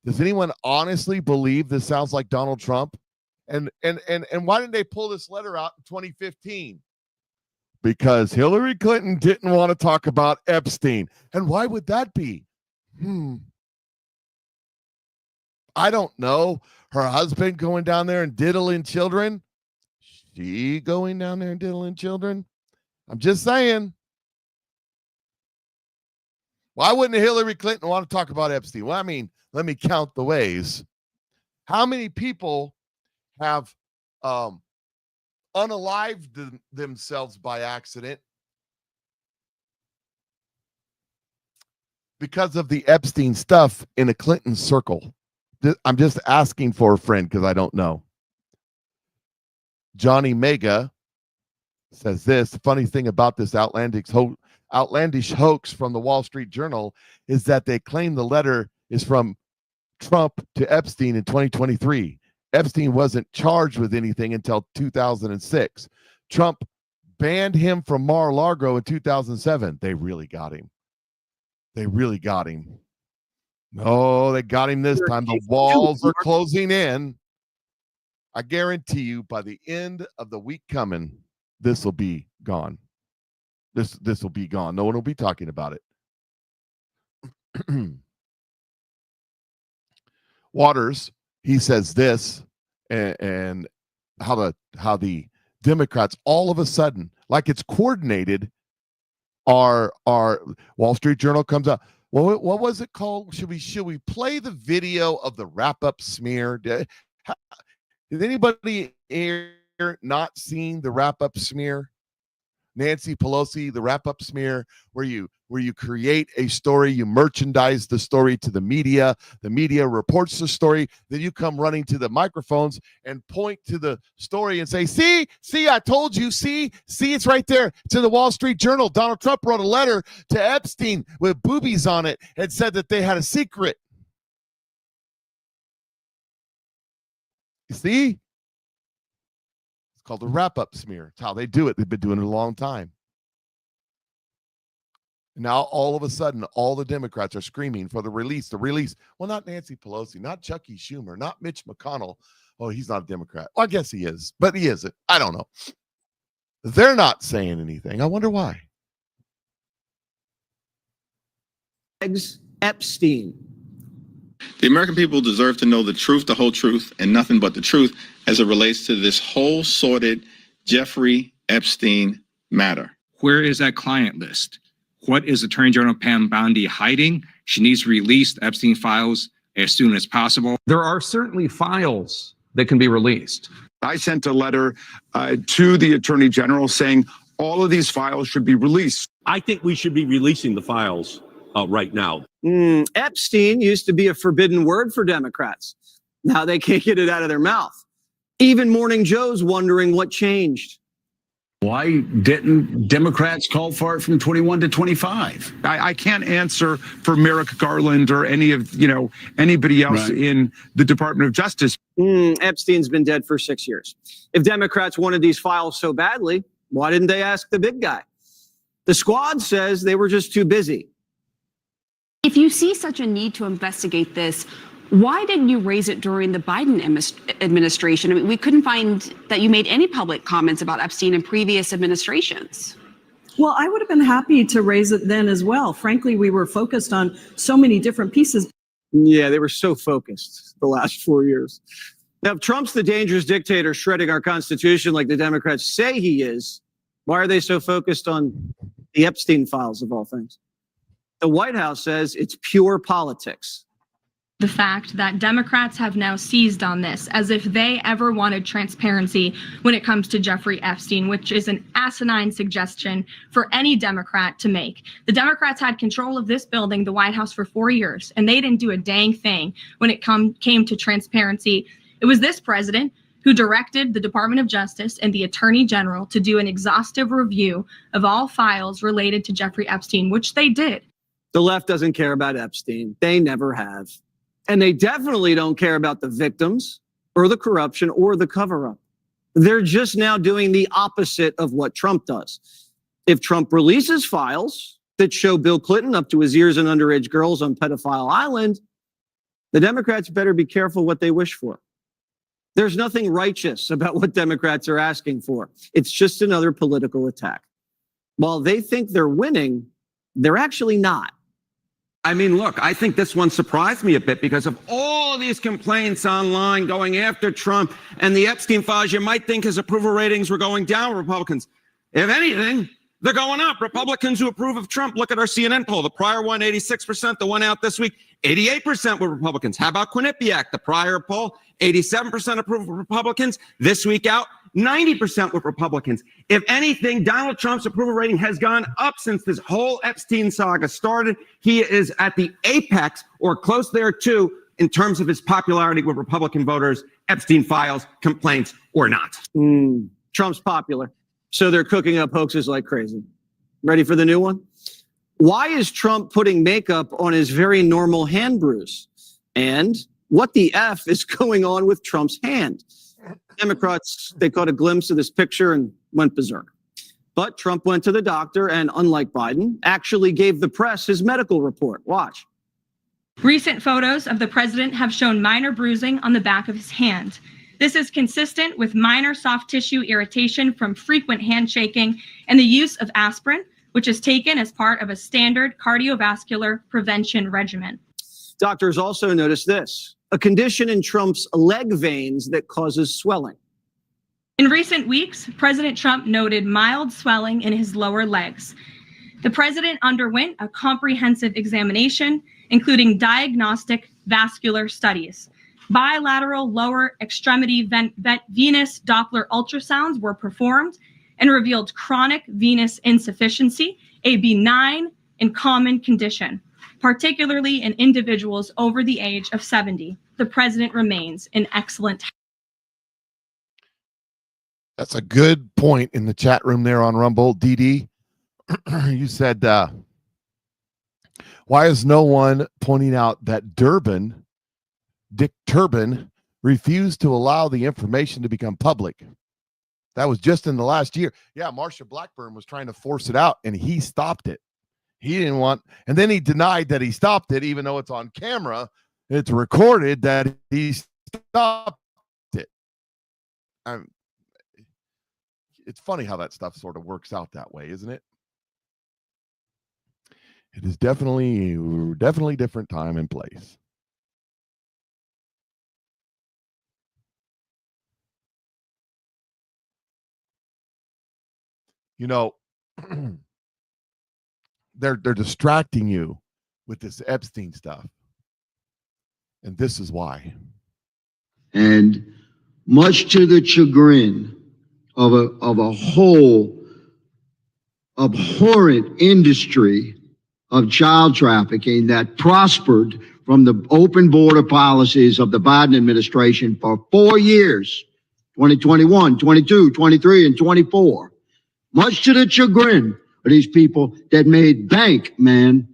Does anyone honestly believe this sounds like Donald Trump? And why didn't they pull this letter out in 2015? Because Hillary Clinton didn't want to talk about Epstein. And why would that be? I don't know. Her husband going down there and diddling children. She going down there and diddling children. I'm just saying. Why wouldn't Hillary Clinton want to talk about Epstein? Well, I mean, let me count the ways. How many people have unalived themselves by accident because of the Epstein stuff in a Clinton circle? I'm just asking for a friend because I don't know. Johnny Mega says this. The funny thing about this outlandish hoax from the Wall Street Journal is that they claim the letter is from Trump to Epstein in 2023. Epstein wasn't charged with anything until 2006. Trump banned him from Mar-a-Lago in 2007. They really got him. They really got him. No, they got him this time. The walls are closing in. I guarantee you by the end of the week coming, this will be gone. This will be gone. No one will be talking about it. Waters, he says this, and how the Democrats all of a sudden, like it's coordinated, are Wall Street Journal comes out. What was it called? Should we play the video of the wrap-up smear? Did anybody here not seen the wrap-up smear? Nancy Pelosi, the wrap-up smear, where you create a story, you merchandise the story to the media reports the story, then you come running to the microphones and point to the story and say, see, I told you, see, it's right there. It's in the Wall Street Journal. Donald Trump wrote a letter to Epstein with boobies on it and said that they had a secret. You see? Called a wrap-up smear. It's how they do it. They've been doing it a long time. Now, all of a sudden, all the Democrats are screaming for the release. Well, not Nancy Pelosi, not Chucky Schumer, not Mitch McConnell. Oh, he's not a Democrat. Well, I guess he is, but he isn't. I don't know. They're not saying anything. I wonder why. Epstein. The American people deserve to know the truth, the whole truth, and nothing but the truth as it relates to this whole sordid Jeffrey Epstein matter. Where is that client list? What is Attorney General Pam Bondi hiding? She needs to release the Epstein files as soon as possible. There are certainly files that can be released. I sent a letter to the Attorney General saying all of these files should be released. I think we should be releasing the files right now. Epstein used to be a forbidden word for Democrats. Now they can't get it out of their mouth. Even Morning Joe's wondering what changed. Why didn't Democrats call for it from 21 to 25? I can't answer for Merrick Garland or anybody else in the Department of Justice. Epstein's been dead for 6 years. If Democrats wanted these files so badly, why didn't they ask the big guy? The squad says they were just too busy. If you see such a need to investigate this, why didn't you raise it during the Biden administration? I mean, we couldn't find that you made any public comments about Epstein in previous administrations. Well, I would have been happy to raise it then as well. Frankly, we were focused on so many different pieces. Yeah, they were so focused the last 4 years. Now, if Trump's the dangerous dictator shredding our Constitution like the Democrats say he is, why are they so focused on the Epstein files of all things? The White House says it's pure politics. The fact that Democrats have now seized on this as if they ever wanted transparency when it comes to Jeffrey Epstein, which is an asinine suggestion for any Democrat to make. The Democrats had control of this building, the White House, for 4 years, and they didn't do a dang thing when it came to transparency. It was this president who directed the Department of Justice and the Attorney General to do an exhaustive review of all files related to Jeffrey Epstein, which they did. The left doesn't care about Epstein. They never have. And they definitely don't care about the victims or the corruption or the cover-up. They're just now doing the opposite of what Trump does. If Trump releases files that show Bill Clinton up to his ears in underage girls on Pedophile Island, the Democrats better be careful what they wish for. There's nothing righteous about what Democrats are asking for. It's just another political attack. While they think they're winning, they're actually not. I mean, look, I think this one surprised me a bit because of all these complaints online going after Trump and the Epstein files. You might think his approval ratings were going down, Republicans. If anything, they're going up. Republicans who approve of Trump, look at our CNN poll. The prior one, 86%. The one out this week, 88% were Republicans. How about Quinnipiac? The prior poll, 87% approve of Republicans. This week out, 90% with Republicans. If anything, Donald Trump's approval rating has gone up since this whole Epstein saga started. He is at the apex or close there too in terms of his popularity with Republican voters, Epstein files, complaints or not. Trump's popular, so they're cooking up hoaxes like crazy. Ready for the new one? Why is Trump putting makeup on his very normal hand bruise? And what the F is going on with Trump's hand? Democrats, they caught a glimpse of this picture and went berserk. But Trump went to the doctor and, unlike Biden, actually gave the press his medical report. Watch. Recent photos of the president have shown minor bruising on the back of his hand. This is consistent with minor soft tissue irritation from frequent handshaking and the use of aspirin, which is taken as part of a standard cardiovascular prevention regimen. Doctors also noticed this, a condition in Trump's leg veins that causes swelling. In recent weeks, President Trump noted mild swelling in his lower legs. The president underwent a comprehensive examination, including diagnostic vascular studies. Bilateral lower extremity venous Doppler ultrasounds were performed and revealed chronic venous insufficiency, a benign and common condition, particularly in individuals over the age of 70. The president remains in excellent health. That's a good point in the chat room there on Rumble. DD, you said, why is no one pointing out that Dick Durbin refused to allow the information to become public? That was just in the last year. Yeah, Marsha Blackburn was trying to force it out, and he stopped it. He didn't want, and then he denied that he stopped it, even though it's on camera. It's recorded that he stopped it. It's funny how that stuff sort of works out that way, isn't it? It is definitely different time and place. You know, they're distracting you with this Epstein stuff. And this is why. And much to the chagrin of a whole abhorrent industry of child trafficking that prospered from the open border policies of the Biden administration for 4 years, 2021, 22, 23, and 24. Much to the chagrin of these people that made bank, man.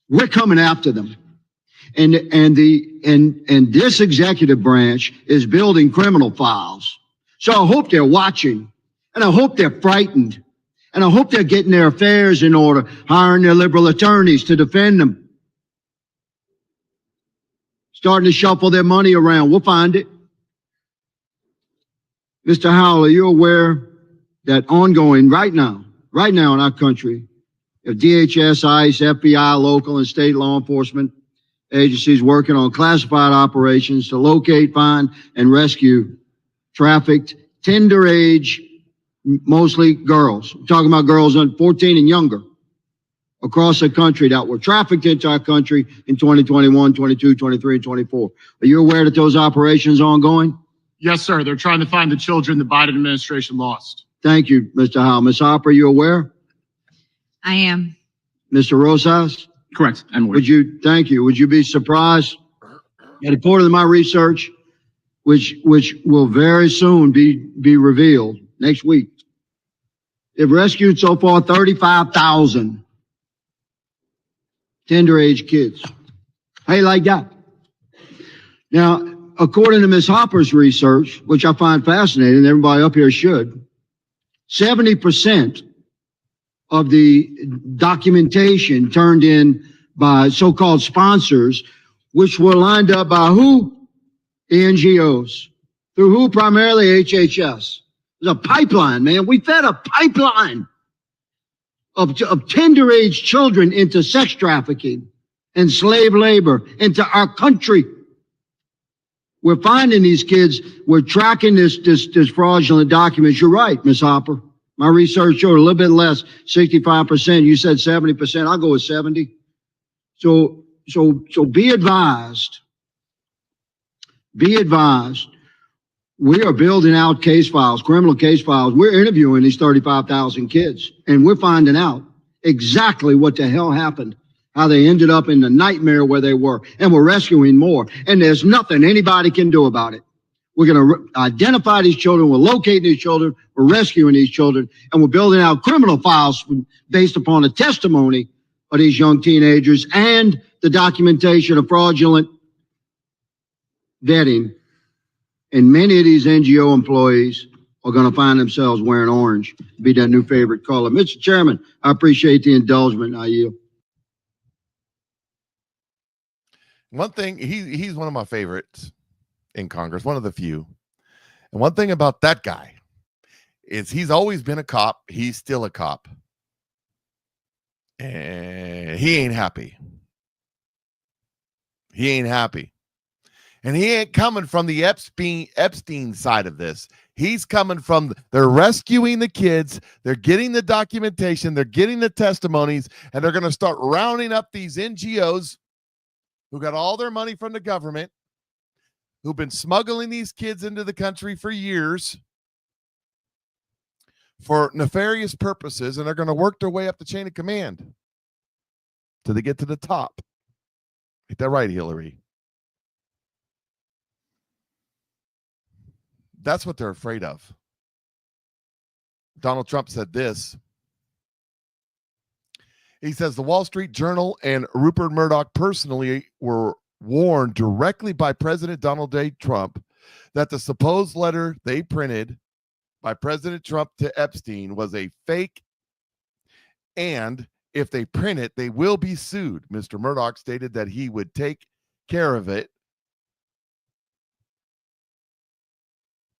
We're coming after them. And this executive branch is building criminal files. So I hope they're watching, and I hope they're frightened, and I hope they're getting their affairs in order, hiring their liberal attorneys to defend them, starting to shuffle their money around. We'll find it. Mr. Howell, are you aware that ongoing right now in our country, if DHS, ICE, FBI, local and state law enforcement agencies working on classified operations to locate, find, and rescue trafficked, tender age, mostly girls. I'm talking about girls under 14 and younger across the country that were trafficked into our country in 2021, 22, 23, and 24. Are you aware that those operations are ongoing? Yes, sir. They're trying to find the children the Biden administration lost. Thank you, Mr. Howell. Ms. Hopper, are you aware? I am. Mr. Rosas? Correct. I'm aware. Thank you. Would you be surprised at according to my research, which will very soon be revealed next week? They've rescued so far 35,000 tender age kids. How you like that? Now, according to Ms. Hopper's research, which I find fascinating, everybody up here should, 70% of the documentation turned in by so-called sponsors, which were lined up by who? The NGOs. Through who? Primarily HHS. There's a pipeline, man. We fed a pipeline of tender age children into sex trafficking and slave labor into our country. We're finding these kids. We're tracking this fraudulent documents. You're right, Ms. Hopper. My research showed a little bit less, 65%. You said 70%. I'll go with 70. So be advised. Be advised. We are building out case files, criminal case files. We're interviewing these 35,000 kids, and we're finding out exactly what the hell happened, how they ended up in the nightmare where they were, and we're rescuing more. And there's nothing anybody can do about it. We're going to identify these children. We're locating these children. We're rescuing these children, and we're building out criminal files based upon the testimony of these young teenagers and the documentation of fraudulent vetting. And many of these NGO employees are going to find themselves wearing orange, be their new favorite color. Mr. Chairman, I appreciate the indulgement. I yield. One thing, he's one of my favorites in Congress, one of the few. And one thing about that guy is he's always been a cop. He's still a cop. And he ain't happy. He ain't happy. And he ain't coming from the Epstein side of this. He's coming from, they're rescuing the kids. They're getting the documentation. They're getting the testimonies. And they're going to start rounding up these NGOs who got all their money from the government, who've been smuggling these kids into the country for years for nefarious purposes. And they're going to work their way up the chain of command till they get to the top. Get that right, Hillary. That's what they're afraid of. Donald Trump said this. He says the Wall Street Journal and Rupert Murdoch personally were warned directly by President Donald J. Trump that the supposed letter they printed by President Trump to Epstein was a fake, and if they print it, they will be sued. Mr. Murdoch stated that he would take care of it,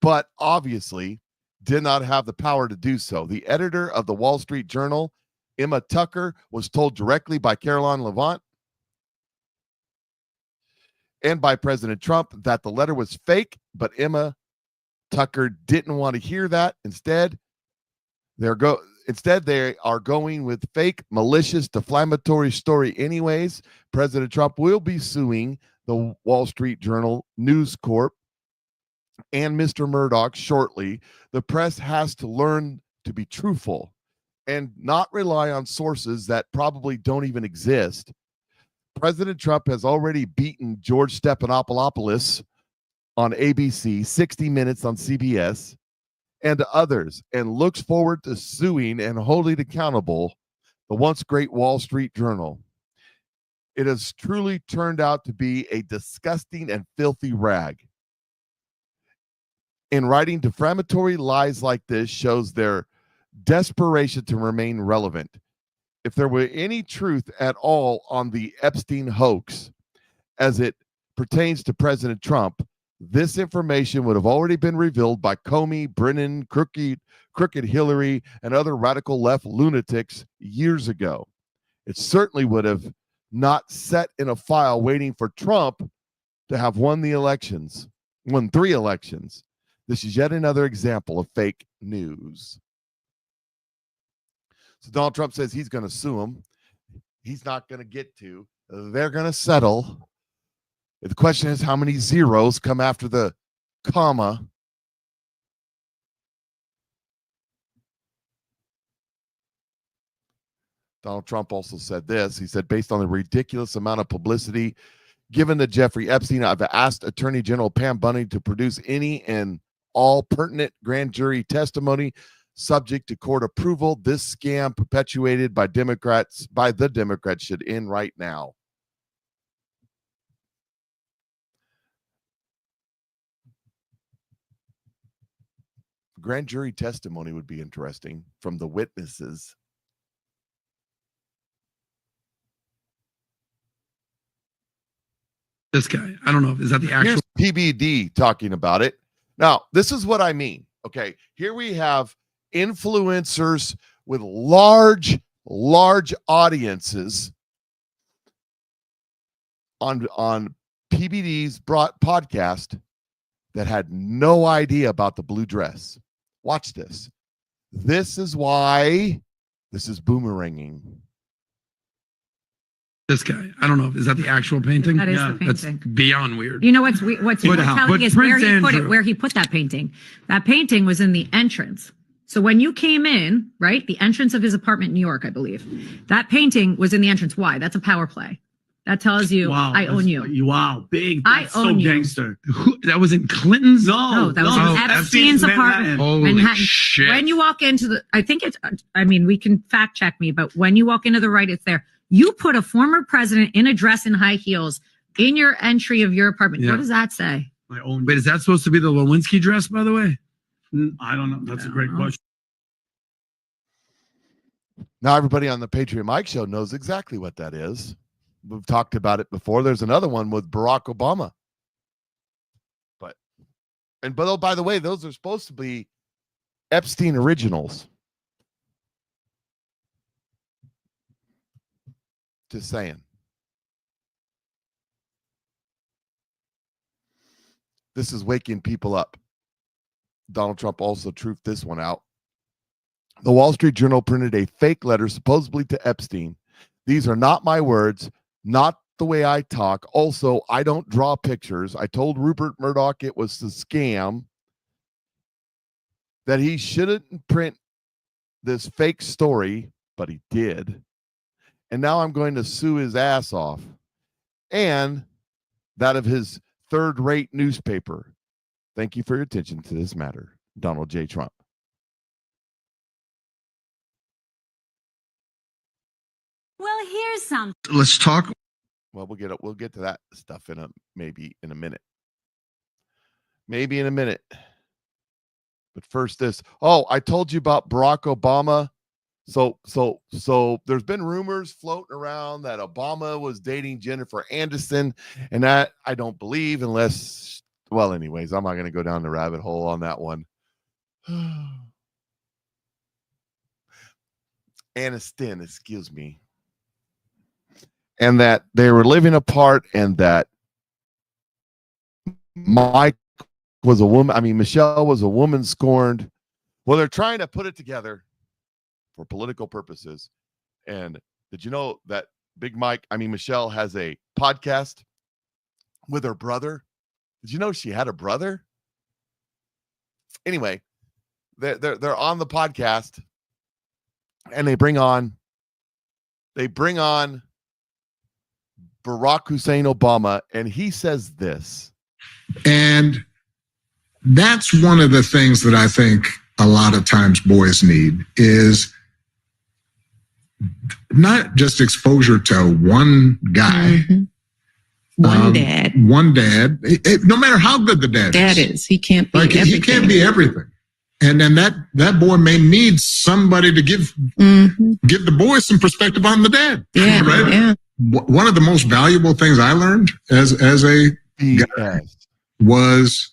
but obviously did not have the power to do so. The editor of the Wall Street Journal, Emma Tucker, was told directly by Caroline Levant and by President Trump that the letter was fake, but Emma Tucker didn't want to hear that. Instead, they are going with fake, malicious, defamatory story anyways. President Trump will be suing the Wall Street Journal, News Corp, and Mr. Murdoch shortly. The press has to learn to be truthful and not rely on sources that probably don't even exist. President Trump has already beaten George Stephanopoulos on ABC, 60 Minutes on CBS, and others, and looks forward to suing and holding accountable the once great Wall Street Journal. It has truly turned out to be a disgusting and filthy rag. In writing defamatory lies like this shows their desperation to remain relevant. If there were any truth at all on the Epstein hoax as it pertains to President Trump, this information would have already been revealed by Comey, Brennan, Crooked Hillary, and other radical left lunatics years ago. It certainly would have not sat in a file waiting for Trump to have won 3 elections. This is yet another example of fake news. So Donald Trump says he's going to sue him. He's not going to get to. They're going to settle. The question is how many zeros come after the comma. Donald Trump also said this. He said, based on the ridiculous amount of publicity given to Jeffrey Epstein, I've asked Attorney General Pam Bondi to produce any and all pertinent grand jury testimony subject to court approval. This scam perpetuated by the Democrats should end right now. Grand jury testimony would be interesting from the witnesses. This guy, I don't know, is that the actual PBD talking about it? Now, this is what I mean. Okay, here we have influencers with large audiences on PBD's podcast that had no idea about the blue dress. Watch this. This is why this is boomeranging. This guy, I don't know, is that the actual painting? That is the painting. That's beyond weird. You know what's telling is where he put that painting. That painting was in the entrance. So when you came in, right, the entrance of his apartment in New York, I believe, that painting was in the entrance. Why? That's a power play. That tells you, wow, I own you. Wow, big. That's I own so you. Gangster. That was in Clinton's? No, that was in Epstein's apartment. Holy Manhattan. shit. When you walk into we can fact check me, but when you walk into the right, it's there. You put a former president in a dress and high heels in your entry of your apartment. Yeah. What does that say? My own. Wait, is that supposed to be the Lewinsky dress, by the way? I don't know. That's a great question. Now everybody on the Patriot Mike Show knows exactly what that is. We've talked about it before. There's another one with Barack Obama. But oh, by the way, those are supposed to be Epstein originals. Just saying. This is waking people up. Donald Trump also truthed this one out. The Wall Street Journal printed a fake letter supposedly to Epstein. These are not my words, not the way I talk. Also, I don't draw pictures. I told Rupert Murdoch it was a scam, that he shouldn't print this fake story, but he did. And now I'm going to sue his ass off, and that of his third-rate newspaper. Thank you for your attention to this matter, Donald J. Trump. Well, here's something. Let's talk. Well, we'll get to that stuff maybe in a minute. Maybe in a minute. But first this. Oh, I told you about Barack Obama. So there's been rumors floating around that Obama was dating Jennifer Aniston, and that I don't believe unless, well, anyways, I'm not going to go down the rabbit hole on that one. Aniston, excuse me. And that they were living apart, and that Mike was a woman. I mean, Michelle was a woman scorned. Well, they're trying to put it together for political purposes. And did you know that Michelle has a podcast with her brother? Did you know she had a brother? Anyway, they're on the podcast, and they bring on Barack Hussein Obama, and he says this. And that's one of the things that I think a lot of times boys need is not just exposure to one guy. Mm-hmm. One dad. No matter how good the dad is. He can't be everything. He can't be everything. And then that boy may need somebody to give the boy some perspective on the dad. Yeah, right? Yeah. One of the most valuable things I learned as a guy was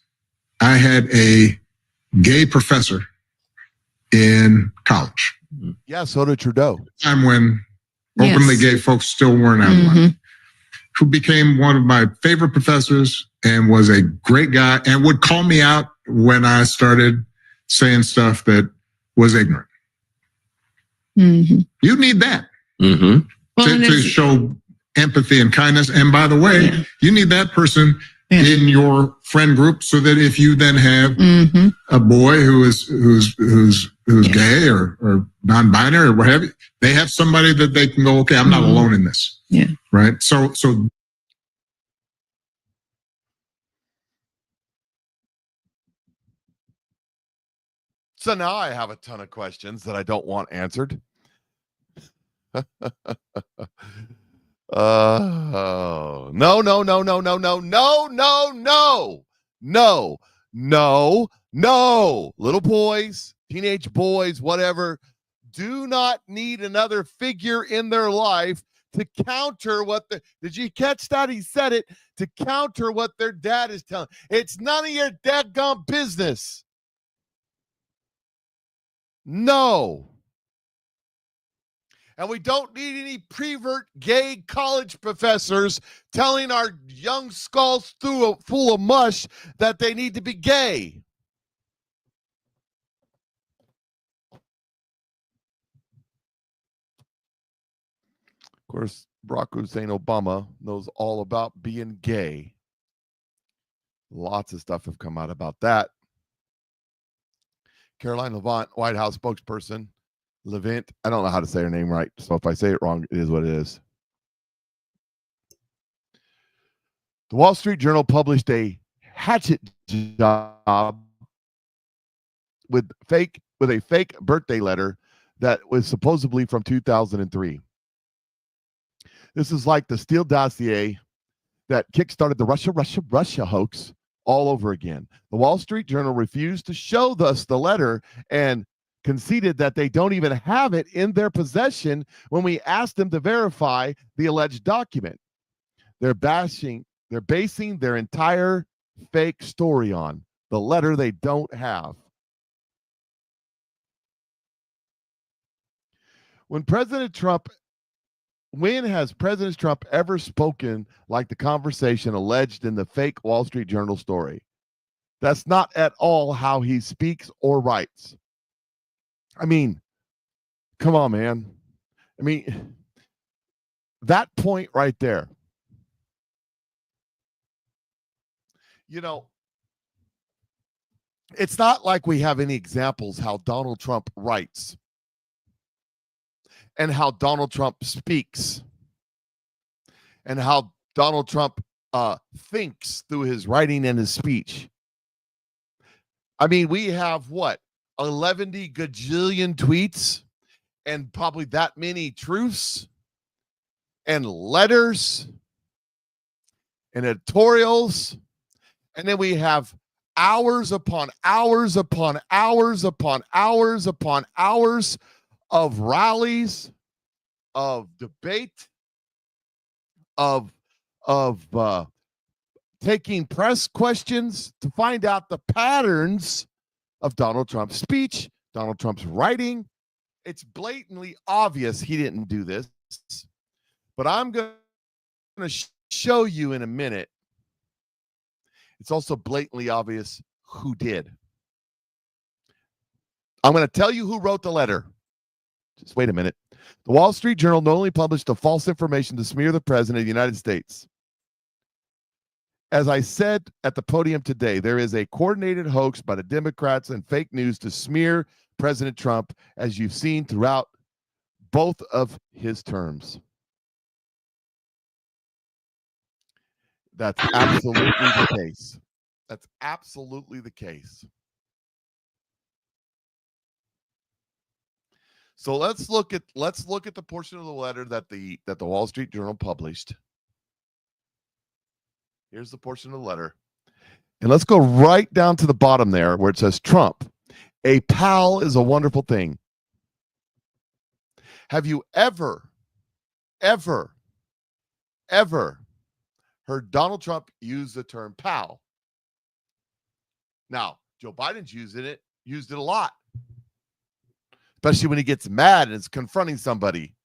I had a gay professor in college. Yeah, so did Trudeau. Time when openly gay folks still weren't out of line. Who became one of my favorite professors and was a great guy and would call me out when I started saying stuff that was ignorant. You need that to show empathy and kindness. And by the way, you need that person in your friend group so that if you then have a boy who's gay or non-binary or whatever, they have somebody that they can go, okay, I'm not alone in this. Yeah. Right. So now I have a ton of questions that I don't want answered. No. Little boys, teenage boys, whatever, do not need another figure in their life to counter what did you catch that? He said it, to counter what their dad is telling. It's none of your dadgum business. No. And we don't need any prevert gay college professors telling our young skulls full of mush that they need to be gay. Of course, Barack Hussein Obama knows all about being gay. Lots of stuff have come out about that. Caroline Levant, White House spokesperson. Levant, I don't know how to say her name right, so if I say it wrong, it is what it is. The Wall Street Journal published a hatchet job with a fake birthday letter that was supposedly from 2003. This is like the Steele dossier that kickstarted the Russia hoax all over again. The Wall Street Journal refused to show us the letter and conceded that they don't even have it in their possession when we asked them to verify the alleged document. They're basing their entire fake story on the letter they don't have. When has President Trump ever spoken like the conversation alleged in the fake Wall Street Journal story? That's not at all how he speaks or writes. I mean, come on, man. I mean, that point right there. You know, it's not like we have any examples how Donald Trump writes and how Donald Trump speaks and how Donald Trump thinks through his writing and his speech. I mean, we have what? 11 gajillion tweets and probably that many truths and letters and editorials. And then we have hours upon hours upon hours upon hours upon hours of rallies, of debate, of taking press questions to find out the patterns of Donald Trump's speech, Donald Trump's writing. It's blatantly obvious he didn't do this, but I'm going to show you in a minute. It's also blatantly obvious who did. I'm going to tell you who wrote the letter. Just wait a minute. The Wall Street Journal not only published the false information to smear the president of the United States. As I said at the podium today, there is a coordinated hoax by the Democrats and fake news to smear President Trump, as you've seen throughout both of his terms. That's absolutely the case. That's absolutely the case. So let's look at the portion of the letter that the Wall Street Journal published. Here's the portion of the letter. And let's go right down to the bottom there where it says Trump, a pal is a wonderful thing. Have you ever heard Donald Trump use the term pal? Now, Joe Biden's used it a lot, especially when he gets mad and is confronting somebody.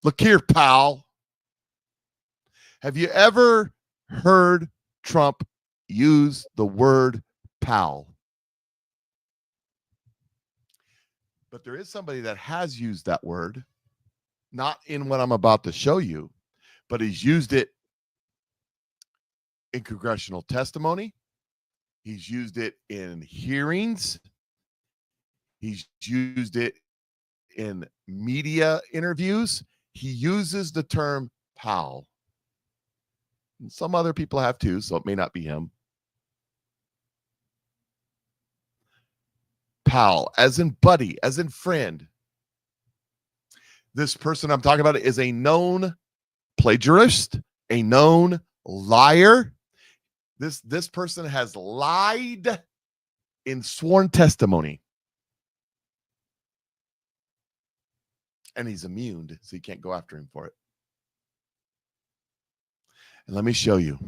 Look here, pal. Have you ever heard Trump use the word pal? But there is somebody that has used that word, not in what I'm about to show you, but he's used it in congressional testimony. He's used it in hearings. He's used it in media interviews. He uses the term pal. And some other people have too, so it may not be him. Pal, as in buddy, as in friend. This person I'm talking about is a known plagiarist, a known liar. This person has lied in sworn testimony. And he's immune, so you can't go after him for it. And let me show you.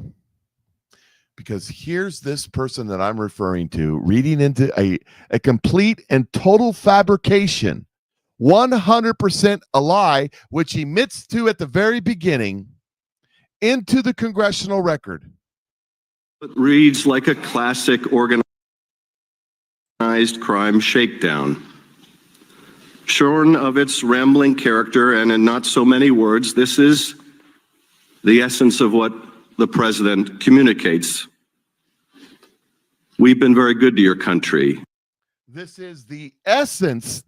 Because here's this person that I'm referring to reading into a complete and total fabrication, 100% a lie, which he admits to at the very beginning, into the congressional record. It reads like a classic organized crime shakedown. Shorn of its rambling character and in not so many words, this is the essence of what the president communicates. We've been very good to your country. This is the essence.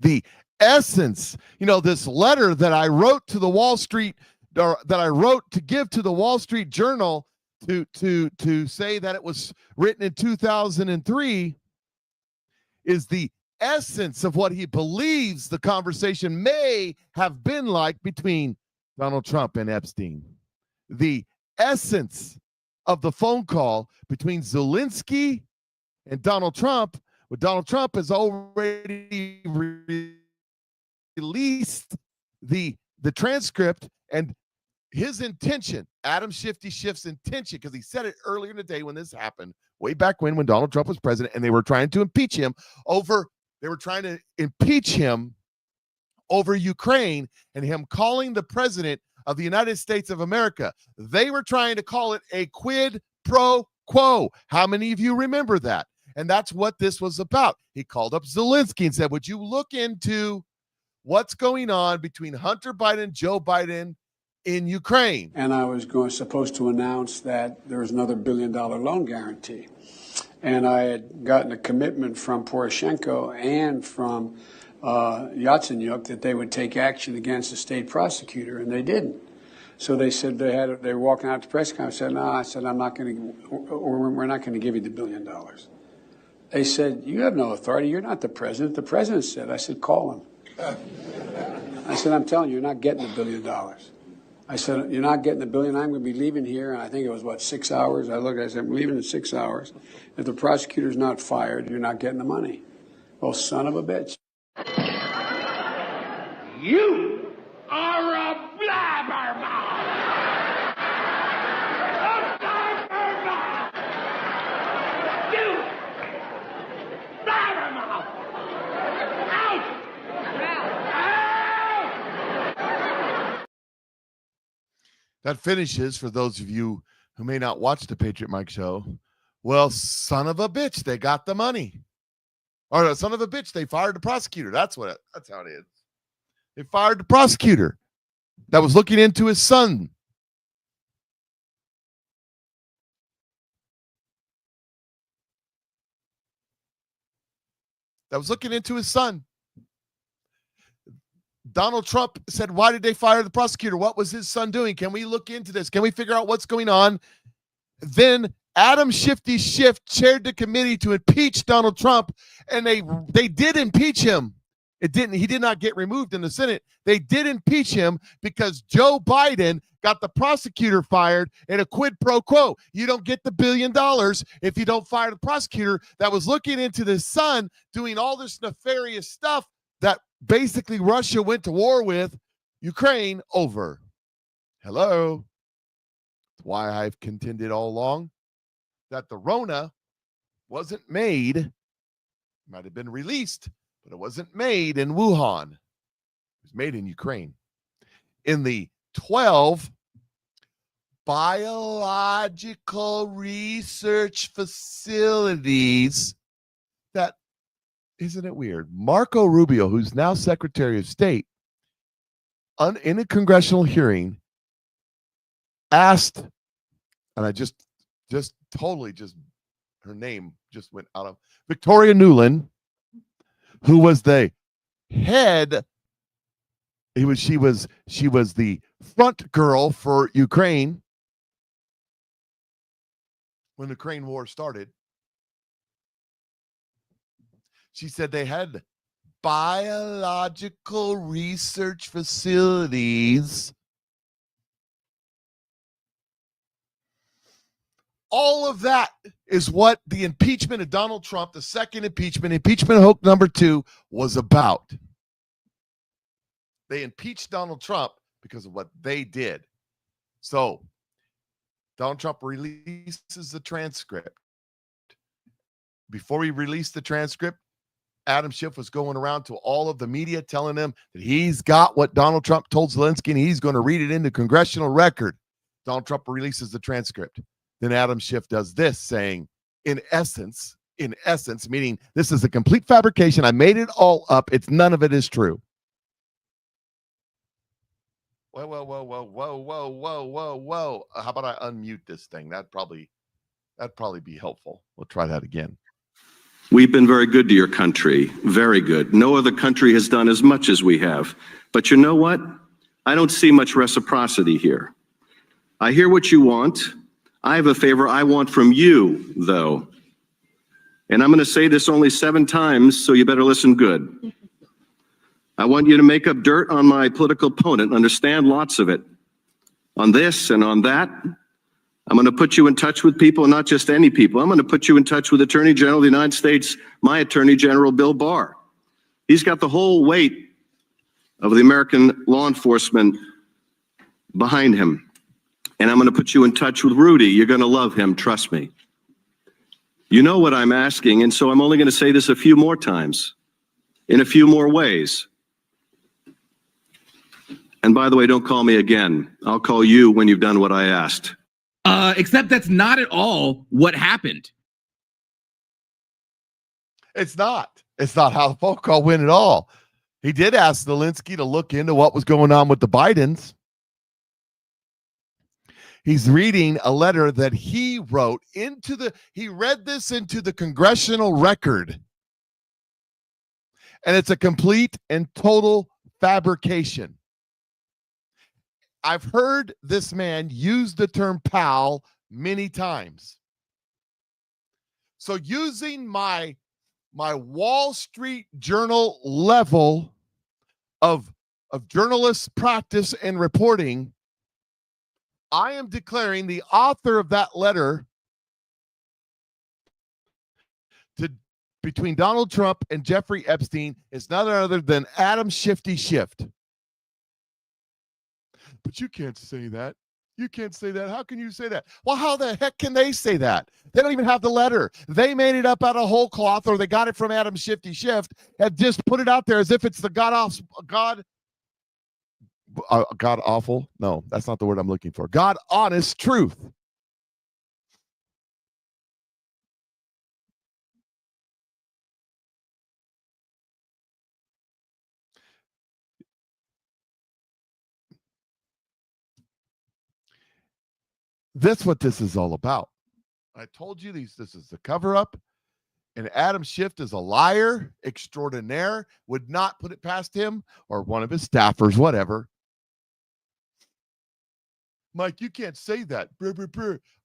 You know, this letter that I wrote to the Wall Street, or that I wrote to give to the Wall Street Journal to say that it was written in 2003 is the essence of what he believes the conversation may have been like between Donald Trump and Epstein. The essence of the phone call between Zelensky and Donald Trump, when Donald Trump has already released the transcript and his intention, Adam Shifty Schiff's intention, because he said it earlier in the day when this happened, way back when Donald Trump was president, and they were trying to impeach him over Ukraine and him calling the president of the United States of America. They were trying to call it a quid pro quo. How many of you remember that? And that's what this was about. He called up Zelensky and said, would you look into what's going on between Hunter Biden and Joe Biden in Ukraine? And I was supposed to announce that there was another $1 billion loan guarantee. And I had gotten a commitment from Poroshenko and from Yatsenyuk that they would take action against the state prosecutor, and they didn't. So they said they were walking out to press conference. I said, no, I said, I'm not going to, or we're not going to give you the $1 billion. They said, you have no authority. You're not the president. The president said. I said, call him. I said, I'm telling you, you're not getting the $1 billion. I said, you're not getting the $1 billion. I'm going to be leaving here. And I think it was, 6 hours? I said, I'm leaving in 6 hours. If the prosecutor's not fired, you're not getting the money. Well, son of a bitch. You are a blabbermouth! A blabbermouth! You! Blabbermouth! Out! That finishes, for those of you who may not watch the Patriot Mike Show, well, son of a bitch, they got the money. Or no, son of a bitch, they fired the prosecutor. That's how it is. They fired the prosecutor that was looking into his son. Donald Trump said, why did they fire the prosecutor? What was his son doing? Can we look into this? Can we figure out what's going on? Then Adam Shifty Schiff chaired the committee to impeach Donald Trump, and they did impeach him. He did not get removed in the Senate. They did impeach him because Joe Biden got the prosecutor fired in a quid pro quo. You don't get the $1 billion if you don't fire the prosecutor that was looking into the son doing all this nefarious stuff that basically Russia went to war with Ukraine over. Hello. That's why I've contended all along that the Rona wasn't made, might have been released, but it wasn't made in Wuhan. It was made in Ukraine. In the 12 biological research facilities that, isn't it weird? Marco Rubio, who's now Secretary of State, in a congressional hearing, asked, and I just totally her name just went out of, Victoria Nuland, who was the head, she was the front girl for Ukraine when the Ukraine war started. She said they had biological research facilities. All of that is what the impeachment of Donald Trump, the second impeachment hoax number 2, was about. They impeached Donald Trump because of what they did. So Donald Trump releases the transcript. Before he released the transcript, Adam Schiff was going around to all of the media telling them that he's got what Donald Trump told Zelensky and he's going to read it in the congressional record. Donald Trump releases the transcript. Then Adam Schiff does this, saying, in essence, meaning this is a complete fabrication. I made it all up. None of it is true. Whoa. How about I unmute this thing? That'd probably be helpful. We'll try that again. We've been very good to your country. Very good. No other country has done as much as we have. But you know what? I don't see much reciprocity here. I hear what you want. I have a favor I want from you, though. And I'm going to say this only 7 times, so you better listen good. I want you to make up dirt on my political opponent, understand lots of it. On this and on that, I'm going to put you in touch with people, not just any people. I'm going to put you in touch with Attorney General of the United States, my Attorney General, Bill Barr. He's got the whole weight of the American law enforcement behind him. And I'm going to put you in touch with Rudy. You're going to love him, trust me. You know what I'm asking, and so I'm only going to say this a few more times, in a few more ways. And by the way, don't call me again. I'll call you when you've done what I asked. Except that's not at all what happened. It's not. It's not how the phone call went at all. He did ask Zelensky to look into what was going on with the Bidens. He's reading a letter that he wrote he read this into the congressional record. And it's a complete and total fabrication. I've heard this man use the term pal many times. So using my Wall Street Journal level of journalist practice and reporting, I am declaring the author of that letter between Donald Trump and Jeffrey Epstein is none other than Adam Shifty Schiff. But you can't say that. You can't say that. How can you say that? Well, how the heck can they say that? They don't even have the letter. They made it up out of whole cloth, or they got it from Adam Shifty Schiff and just put it out there as if it's the God awful? No, that's not the word I'm looking for. God honest truth. That's what this is all about. I told you this is a cover-up, and Adam Schiff is a liar extraordinaire, would not put it past him or one of his staffers, whatever. Mike, you can't say that.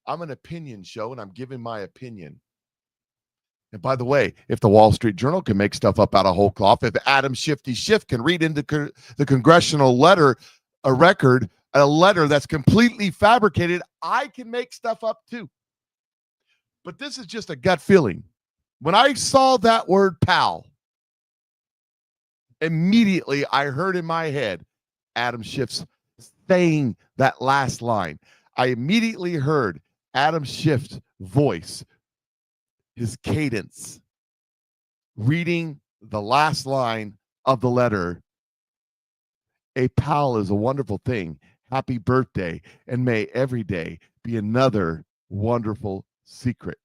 I'm an opinion show, and I'm giving my opinion. And by the way, if the Wall Street Journal can make stuff up out of whole cloth, if Adam Shifty Schiff can read into the congressional letter, a letter that's completely fabricated, I can make stuff up too. But this is just a gut feeling. When I saw that word pal, immediately I heard in my head Adam Schiff's saying that last line. I immediately heard Adam Schiff's voice, his cadence, reading the last line of the letter. A pal is a wonderful thing. Happy birthday, and may every day be another wonderful secret.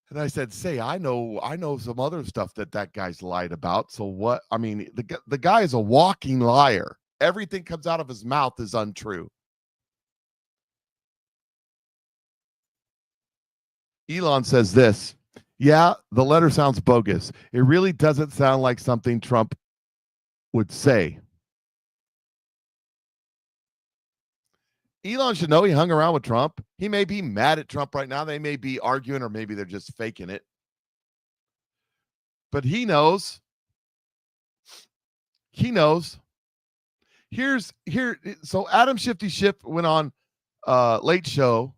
And I said, I know some other stuff that guy's lied about. So what? I mean, the guy is a walking liar. Everything comes out of his mouth is untrue. Elon says this. Yeah, the letter sounds bogus. It really doesn't sound like something Trump would say. Elon should know he hung around with Trump. He may be mad at Trump right now. They may be arguing, or maybe they're just faking it. But he knows. He knows. So Adam Shifty Schiff went on Late Show.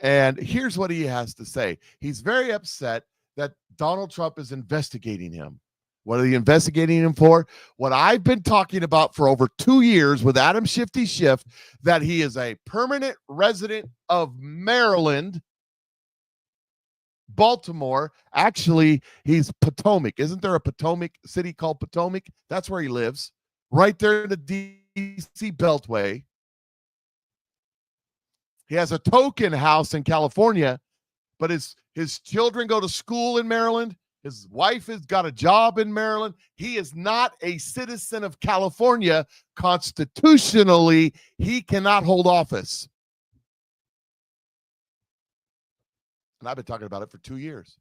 And here's what he has to say. He's very upset that Donald Trump is investigating him. What are they investigating him for? What I've been talking about for over 2 years with Adam Shifty Schiff, that he is a permanent resident of Maryland, Baltimore. Actually, he's Potomac. Isn't there a Potomac city called Potomac? That's where he lives, right there in the D.C. Beltway. He has a token house in California, but his children go to school in Maryland. His wife has got a job in Maryland. He is not a citizen of California. Constitutionally, he cannot hold office. And I've been talking about it for 2 years.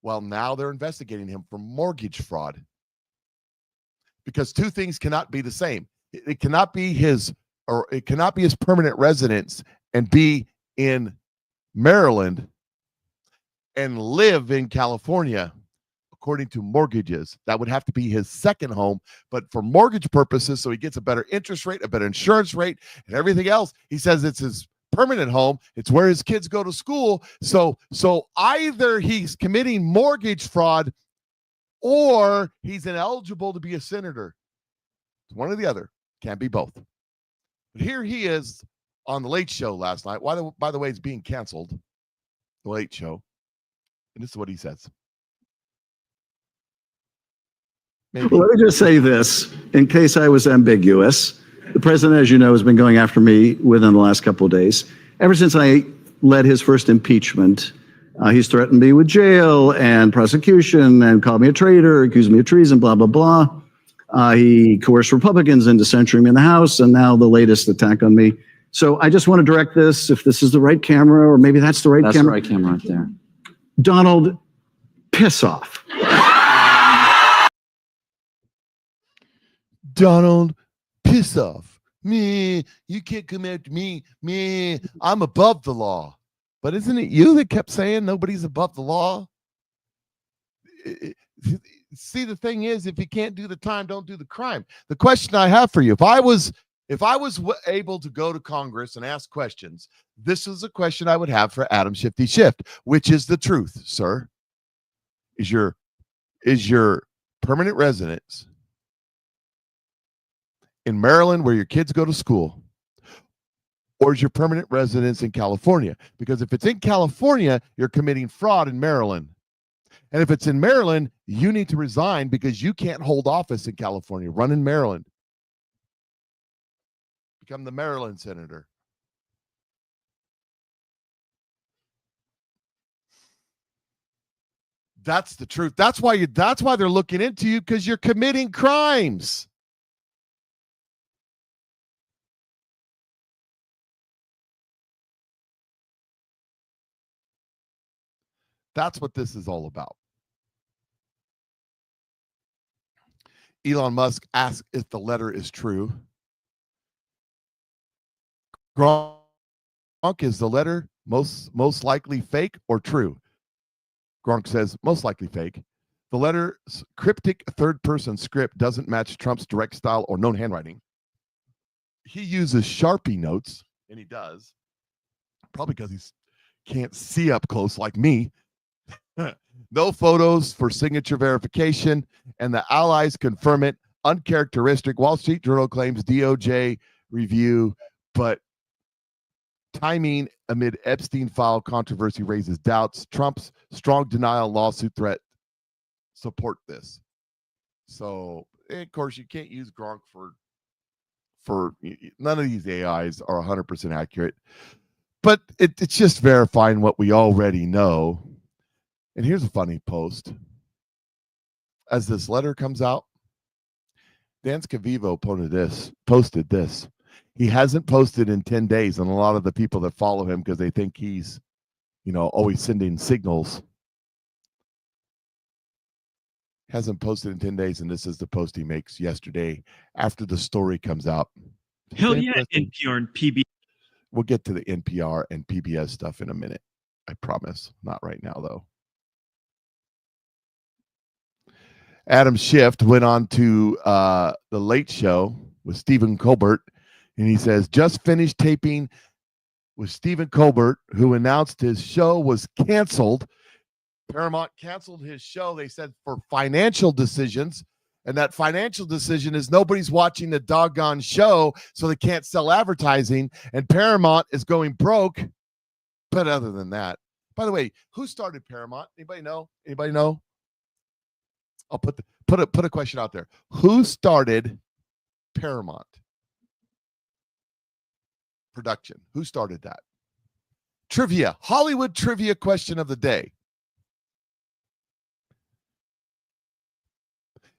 Well, now they're investigating him for mortgage fraud. Because two things cannot be the same. It cannot be his permanent residence and be in Maryland and live in California. according to mortgages. That would have to be his second home, but for mortgage purposes, so he gets a better interest rate, a better insurance rate, and everything else, he says it's his permanent home. It's where his kids go to school. So either he's committing mortgage fraud or he's ineligible to be a senator. It's one or the other. Can't be both. But here he is on the Late Show last night. By the way, it's being canceled. The Late Show. And this is what he says. Well, let me just say this, in case I was ambiguous. The president, as you know, has been going after me within the last couple of days. Ever since I led his first impeachment, he's threatened me with jail and prosecution and called me a traitor, accused me of treason, blah, blah, blah. He coerced Republicans into censuring me in the House, and now the latest attack on me. So I just want to direct this, if this is the right camera, or maybe that's the right camera. That's the right camera right there. Donald, piss off. Donald, piss off. Me, you can't come after me. Me, I'm above the law. But isn't it you that kept saying nobody's above the law? See, the thing is, if you can't do the time, don't do the crime. The question I have for you, if I was able to go to Congress and ask questions, this is a question I would have for Adam Shifty Shift. Which is the truth, sir? Is your permanent residence in Maryland where your kids go to school, or is your permanent residence in California? Because if it's in California, you're committing fraud in Maryland. And if it's in Maryland, you need to resign because you can't hold office in California. Run in Maryland. Become the Maryland senator. That's the truth. That's why they're looking into you, because you're committing crimes. That's what this is all about. Elon Musk asked if the letter is true. Gronk, is the letter most likely fake or true? Gronk says most likely fake. The letter's cryptic third-person script doesn't match Trump's direct style or known handwriting. He uses Sharpie notes, and he does, probably because he can't see up close like me. No photos for signature verification, and the allies confirm it. Uncharacteristic. Wall Street Journal claims DOJ review, but timing amid Epstein file controversy raises doubts. Trump's strong denial lawsuit threat support this. So, of course, you can't use Gronk for none of these AIs are 100% accurate, but it's just verifying what we already know. And here's a funny post. As this letter comes out, Dan Scavivo posted this. He hasn't posted in 10 days, and a lot of the people that follow him, because they think he's, always sending signals, hasn't posted in 10 days, and this is the post he makes yesterday after the story comes out. Hell yeah, NPR and PBS. We'll get to the NPR and PBS stuff in a minute. I promise. Not right now, though. Adam Schiff went on to the Late Show with Stephen Colbert, and he says, just finished taping with Stephen Colbert, who announced his show was canceled. Paramount canceled his show, they said, for financial decisions, and that financial decision is nobody's watching the doggone show, so they can't sell advertising, and Paramount is going broke. But other than that, by the way, who started Paramount? Anybody know? I'll put a question out there. Who started Paramount production? Who started that? Trivia, Hollywood trivia question of the day.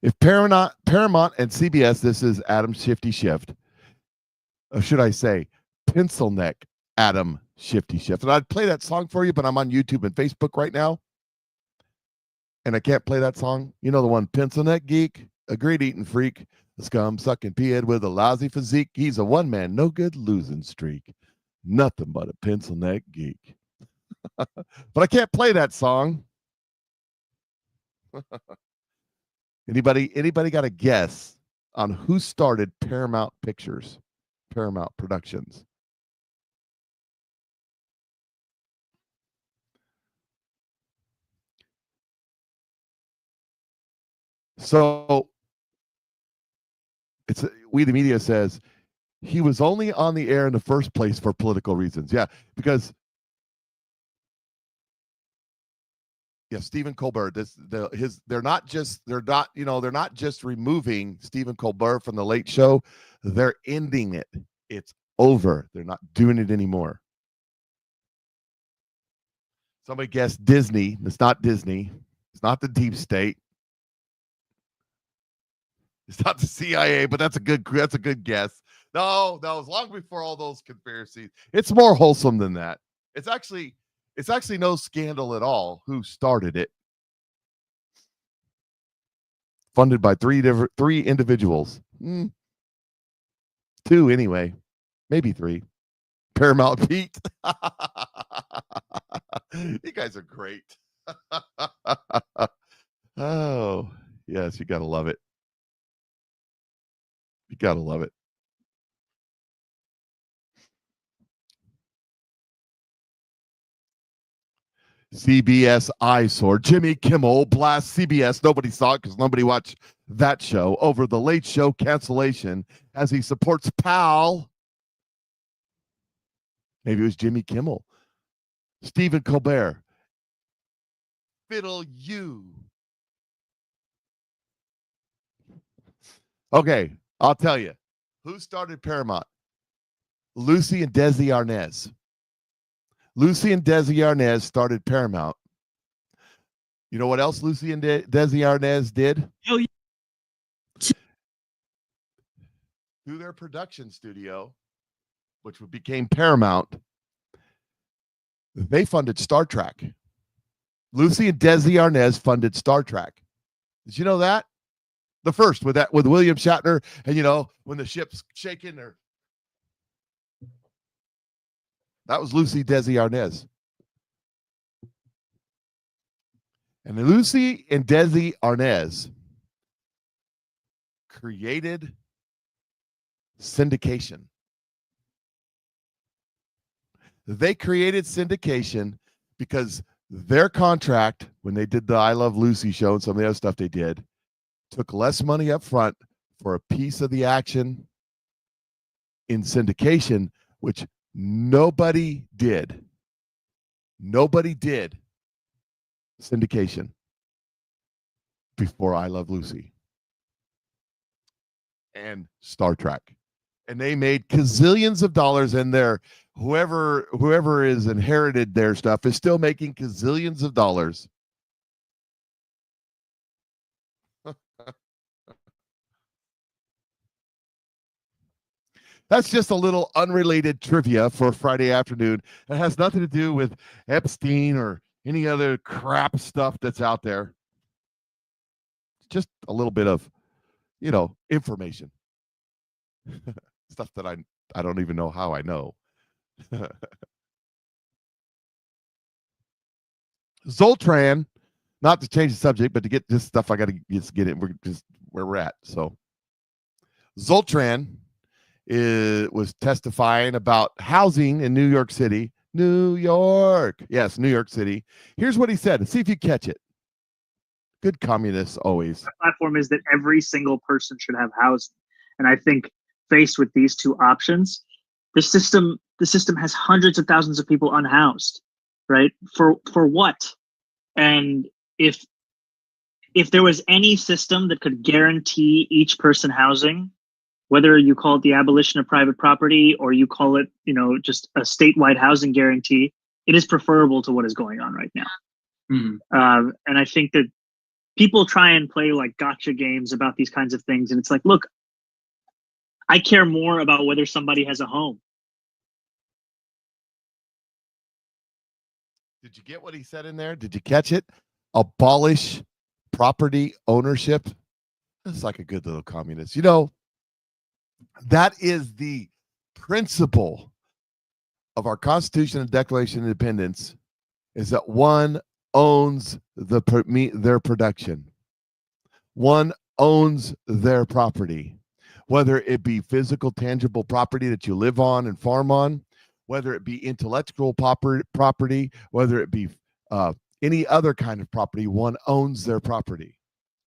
If Paramount and CBS, this is Adam Shifty Shift, or should I say Pencil Neck Adam Shifty Shift. And I'd play that song for you, but I'm on YouTube and Facebook right now, and I can't play that song. You know the one, Pencil Neck Geek, a greed-eating freak, a scum-sucking peahead with a lousy physique. He's a one-man, no-good losing streak. Nothing but a pencil neck geek. But I can't play that song. Anybody got a guess on who started Paramount Pictures, Paramount Productions? So it's We the Media says he was only on the air in the first place for political reasons. Yeah, because Stephen Colbert. They're not just removing Stephen Colbert from the Late Show. They're ending it. It's over. They're not doing it anymore. Somebody guessed Disney. It's not Disney. It's not the deep state. It's not the CIA, but that's a good guess. No, it's long before all those conspiracies. It's more wholesome than that. It's actually no scandal at all who started it. Funded by three individuals. 2 anyway. Maybe 3. Paramount Pete. You guys are great. Oh, yes, you got to love it. You got to love it. CBS eyesore. Jimmy Kimmel blasts CBS. Nobody saw it because nobody watched that show over the Late Show cancellation as he supports pal. Maybe it was Jimmy Kimmel. Stephen Colbert. Fiddle you. Okay, I'll tell you. Who started Paramount? Lucy and Desi Arnaz. Lucy and Desi Arnaz started Paramount. You know what else Lucy and Desi Arnaz did? Through their production studio, which became Paramount, they funded Star Trek. Lucy and Desi Arnaz funded Star Trek. Did you know that? The first with William Shatner, and when the ship's shaking, that was Lucy Desi Arnaz. And Lucy and Desi Arnaz created syndication. They created syndication because their contract, when they did the I Love Lucy show and some of the other stuff they did, took less money up front for a piece of the action in syndication, which nobody did. Nobody did syndication before I Love Lucy and Star Trek. And they made gazillions of dollars, and whoever is inherited their stuff is still making gazillions of dollars. That's just a little unrelated trivia for Friday afternoon. It has nothing to do with Epstein or any other crap stuff that's out there. Just a little bit of, information. Stuff that I don't even know how I know. Zoltran, not to change the subject, but to get this stuff, I got to just get it. We're just where we're at. So Zoltran was testifying about housing in New York City. New York. Yes, New York City. Here's what he said. See if you catch it. Good communists always. The platform is that every single person should have housing. And I think faced with these two options, the system has hundreds of thousands of people unhoused, right? For what? And if there was any system that could guarantee each person housing, whether you call it the abolition of private property or you call it, just a statewide housing guarantee, it is preferable to what is going on right now. Mm-hmm. And I think that people try and play like gotcha games about these kinds of things. And it's like, look, I care more about whether somebody has a home. Did you get what he said in there? Did you catch it? Abolish property ownership. That's like a good little communist. That is the principle of our Constitution and Declaration of Independence, is that one owns their production. One owns their property, whether it be physical, tangible property that you live on and farm on, whether it be intellectual property, whether it be any other kind of property. One owns their property,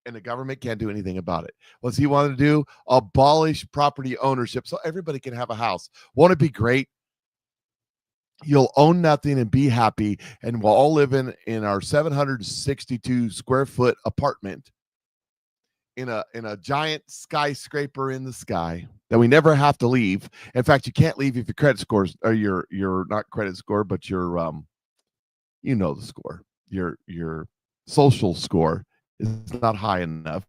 and the government can't do anything about it. What's he want to do? Abolish property ownership so everybody can have a house. Won't it be great? You'll own nothing and be happy, and we'll all live in our 762 square foot apartment in a giant skyscraper in the sky that we never have to leave. In fact, you can't leave if your credit scores or your not credit score, but your you know the score, your social score is not high enough.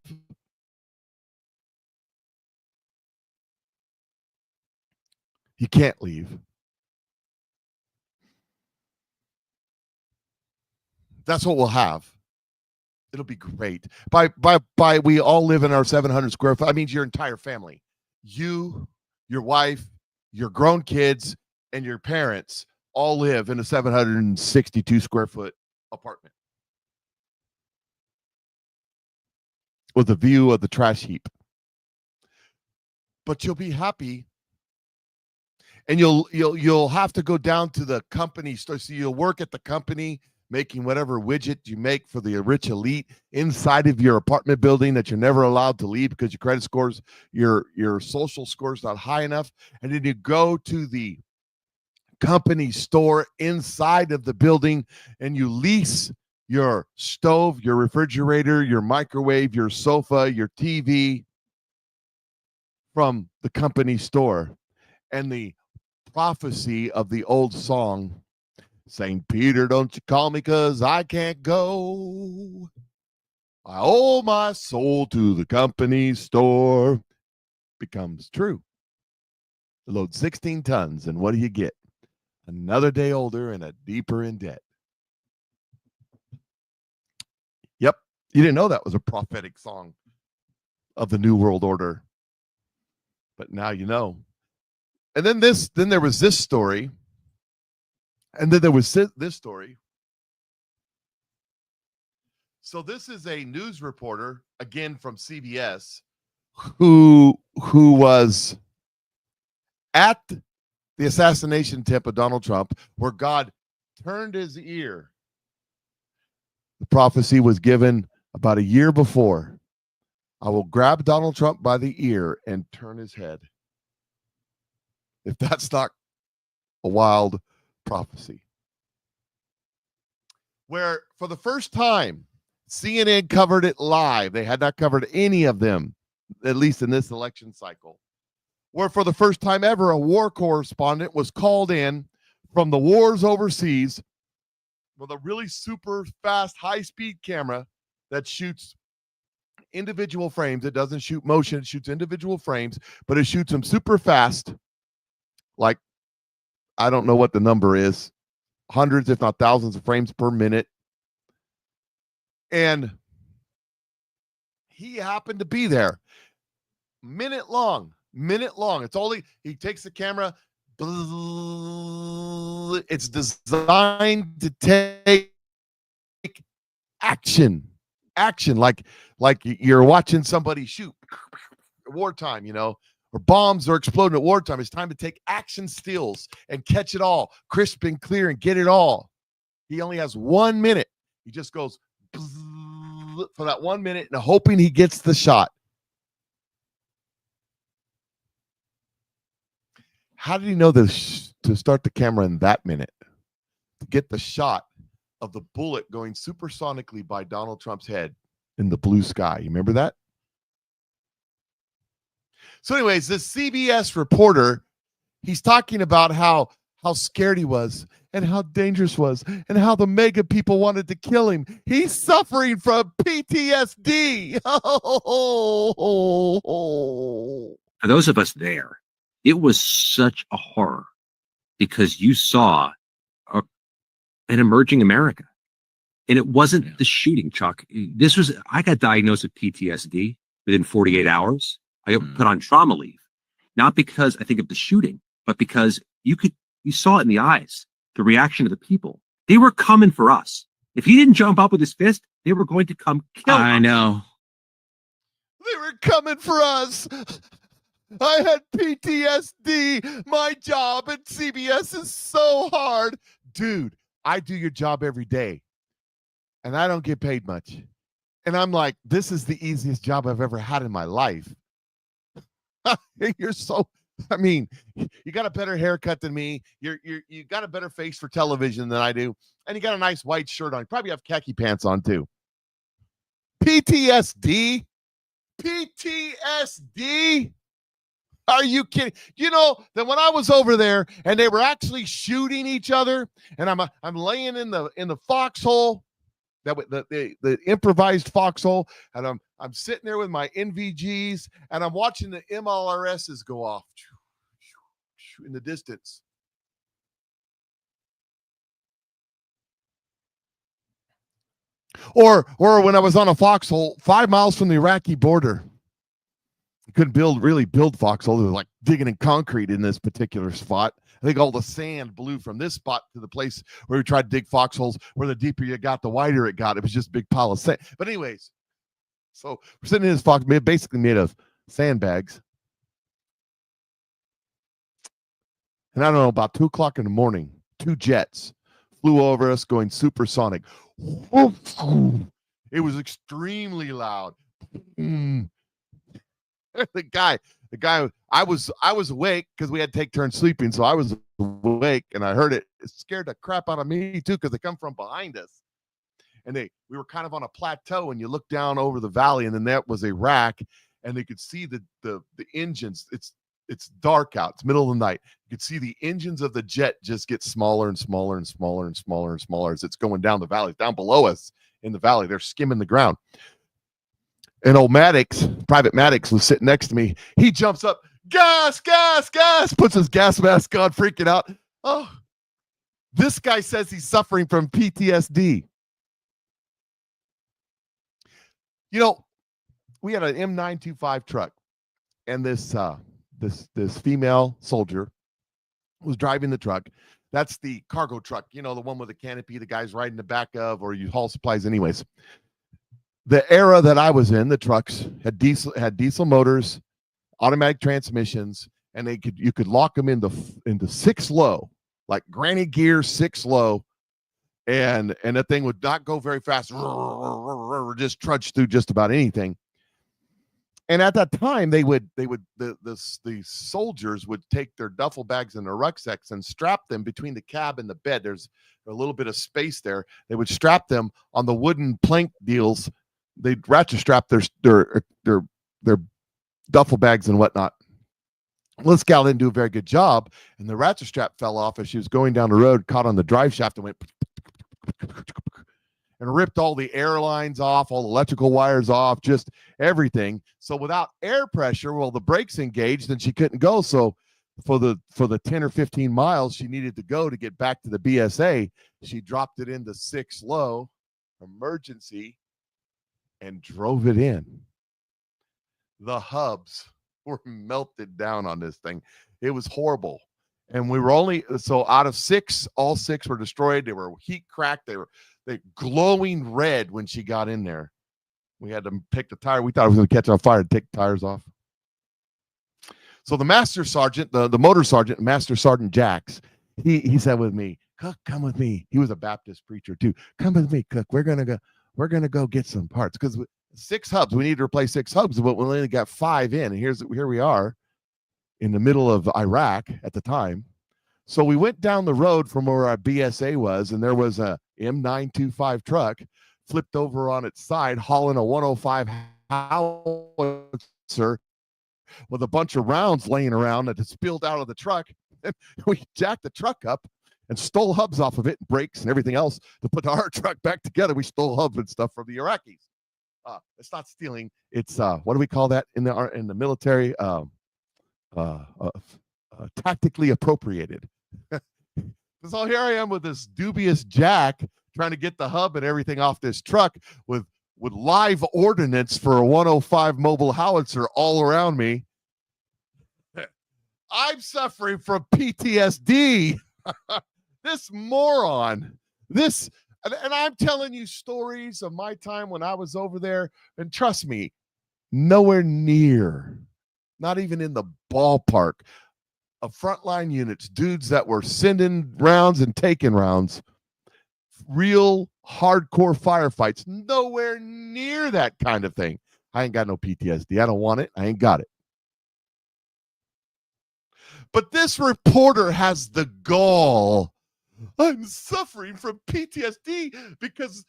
You can't leave. That's what we'll have. It'll be great. By we all live in our 700 square foot. I mean, your entire family, you, your wife, your grown kids, and your parents all live in a 762 square foot apartment with a view of the trash heap. But you'll be happy, and you'll have to go down to the company store. So you'll work at the company, making whatever widget you make for the rich elite inside of your apartment building that you're never allowed to leave because your credit scores, your social score is not high enough. And then you go to the company store inside of the building and you lease your stove, your refrigerator, your microwave, your sofa, your TV from the company store. And the prophecy of the old song, St. Peter, don't you call me 'cause I can't go. I owe my soul to the company store, becomes true. Load 16 tons, and what do you get? Another day older and a deeper in debt. Yep, you didn't know that was a prophetic song of the New World Order, but now you know. And then there was this story. And then there was this story. So this is a news reporter, again from CBS, who was at the assassination attempt of Donald Trump, where God turned his ear. The prophecy was given about a year before. I will grab Donald Trump by the ear and turn his head. If that's not a wild prophecy, where for the first time CNN covered it live. They had not covered any of them, at least in this election cycle, where for the first time ever a war correspondent was called in from the wars overseas with a really super fast high-speed camera that shoots individual frames. It doesn't shoot motion, it shoots individual frames, but it shoots them super fast, like I don't know what the number is, hundreds, if not thousands of frames per minute. And he happened to be there. Minute long. It's only, he takes the camera. It's designed to take action, like you're watching somebody shoot wartime, or bombs are exploding at wartime. It's time to take action stills and catch it all crisp and clear and get it all. He only has 1 minute. He just goes for that 1 minute and hoping he gets the shot. How did he know this to start the camera in that minute to get the shot of the bullet going supersonically by Donald Trump's head in the blue sky? You remember that? So anyways, this CBS reporter, he's talking about how scared he was and how dangerous was and how the mega people wanted to kill him. He's suffering from PTSD. For those of us there, it was such a horror because you saw an emerging America. And it wasn't the shooting, Chuck. I got diagnosed with PTSD within 48 hours. I got put on trauma leave, not because I think of the shooting, but because you saw it in the eyes, the reaction of the people. They were coming for us. If he didn't jump up with his fist, they were going to come kill him. I know. They were coming for us. I had PTSD. My job at CBS is so hard. Dude, I do your job every day, and I don't get paid much. And I'm like, this is the easiest job I've ever had in my life. You're so, I mean, you got a better haircut than me. You got a better face for television than I do. And you got a nice white shirt on. You probably have khaki pants on too. PTSD? PTSD? Are you kidding? You know that when I was over there and they were actually shooting each other, and I'm laying in the foxhole, the improvised foxhole, and I'm sitting there with my NVGs, and I'm watching the MLRSs go off in the distance. Or when I was on a foxhole 5 miles from the Iraqi border. You couldn't really build foxhole. It was like digging in concrete in this particular spot. I think all the sand blew from this spot to the place where we tried to dig foxholes, where the deeper you got, the wider it got. It was just a big pile of sand. But anyways, so we're sitting in this fox, basically made of sandbags. And I don't know, about 2 o'clock in the morning, 2 jets flew over us going supersonic. It was extremely loud. The guy, I was awake because we had to take turns sleeping. So I was awake and I heard it. It scared the crap out of me too, because they come from behind us. And we were kind of on a plateau, and you look down over the valley, and then that was Iraq, and they could see the engines. It's dark out. It's middle of the night. You could see the engines of the jet just get smaller and smaller and smaller and smaller and smaller as it's going down the valley. Down below us in the valley, they're skimming the ground. And old Private Maddox was sitting next to me. He jumps up, gas, gas, gas, puts his gas mask on, freaking out. Oh, this guy says he's suffering from PTSD. You know, we had an M925 truck, and this female soldier was driving the truck. That's the cargo truck, you know, the one with the canopy the guy's riding the back of, or you haul supplies anyways. The era that I was in, the trucks had diesel motors, automatic transmissions, and you could lock them into 6 low, like granny gear 6 low, and that thing would not go very fast, just trudge through just about anything. And at that time, the soldiers would take their duffel bags and their rucksacks and strap them between the cab and the bed. There's a little bit of space there. They would strap them on the wooden plank deals. They'd ratchet strap their duffel bags and whatnot. Well, this gal didn't do a very good job, and the ratchet strap fell off as she was going down the road, caught on the drive shaft, and went and ripped all the air lines off, all the electrical wires off, just everything. So without air pressure, well, the brakes engaged and she couldn't go. So for the 10 or 15 miles she needed to go to get back to the BSA, she dropped it into 6 low, emergency, and drove it in. The hubs were melted down on this thing. It was horrible. And we were so out of 6, all 6 were destroyed. They were heat cracked. They glowing red when she got in there. We had to pick the tire. We thought it was going to catch on fire and take the tires off. So the master sergeant, the motor sergeant, Master Sergeant Jacks, he said with me, "Cook, come with me." He was a Baptist preacher too. "Come with me, Cook. We're gonna go get some parts, because 6 hubs. We need to replace 6 hubs, but we only got 5 in. And here we are in the middle of Iraq at the time. So we went down the road from where our BSA was, and there was a M925 truck flipped over on its side, hauling a 105 howitzer with a bunch of rounds laying around that had spilled out of the truck. And we jacked the truck up and stole hubs off of it, brakes and everything else, to put our truck back together. We stole hubs and stuff from the Iraqis. It's not stealing. It's what do we call that in the military? Tactically appropriated. So here I am with this dubious jack trying to get the hub and everything off this truck with live ordnance for a 105 mobile howitzer all around me. I'm suffering from PTSD. This moron, this And I'm telling you stories of my time when I was over there. And trust me, nowhere near, not even in the ballpark of frontline units, dudes that were sending rounds and taking rounds, real hardcore firefights, nowhere near that kind of thing. I ain't got no PTSD. I don't want it. I ain't got it. But this reporter has the gall. I'm suffering from PTSD because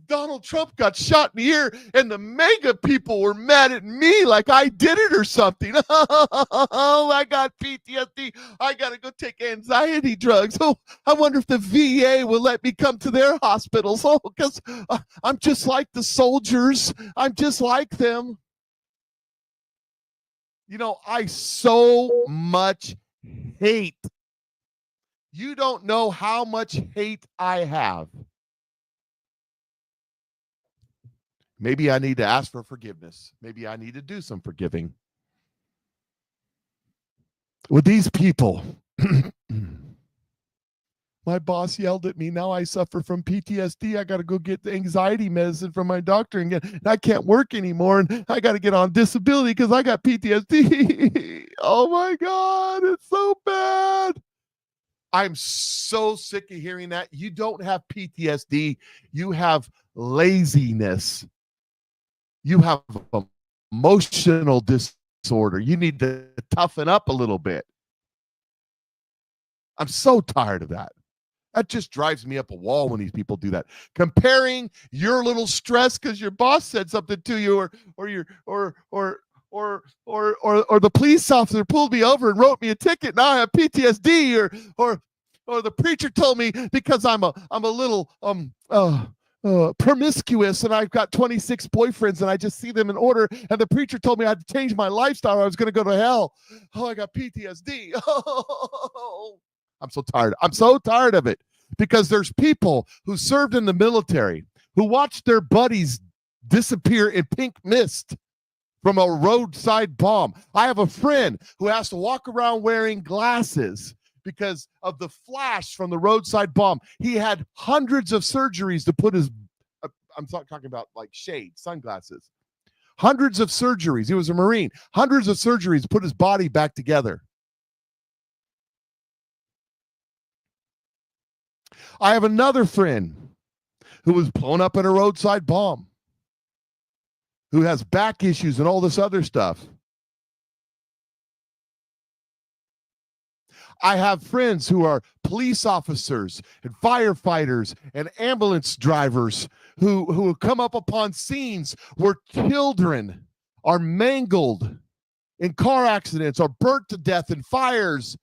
Donald Trump got shot in the ear and the MAGA people were mad at me like I did it or something. Oh, I got PTSD. I got to go take anxiety drugs. Oh, I wonder if the VA will let me come to their hospitals. Oh, because I'm just like the soldiers. I'm just like them. You know, I so much hate. You don't know how much hate I have. Maybe I need to ask for forgiveness. Maybe I need to do some forgiving. With these people, my boss yelled at me. Now I suffer from PTSD. I got to go get the anxiety medicine from my doctor and I can't work anymore. And I got to get on disability because I got PTSD. Oh my God, it's so bad. I'm so sick of hearing that. You don't have PTSD. You have laziness. You have emotional disorder. You need to toughen up a little bit. I'm so tired of that. That just drives me up a wall when these people do that. Comparing your little stress because your boss said something to you, or the police officer pulled me over and wrote me a ticket. Now I have PTSD, or the preacher told me because I'm a little promiscuous and I've got 26 boyfriends and I just see them in order. And the preacher told me I had to change my lifestyle or I was going to go to hell. Oh, I got PTSD. Oh, I'm so tired. I'm so tired of it because there's people who served in the military who watched their buddies disappear in pink mist from a roadside bomb. I have a friend who has to walk around wearing glasses because of the flash from the roadside bomb. He had hundreds of surgeries to put his, I'm not talking about like shades, sunglasses. Hundreds of surgeries. He was a Marine. Hundreds of surgeries to put his body back together. I have another friend who was blown up in a roadside bomb, who has back issues and all this other stuff. I have friends who are police officers and firefighters and ambulance drivers who come up upon scenes where children are mangled in car accidents or burnt to death in fires,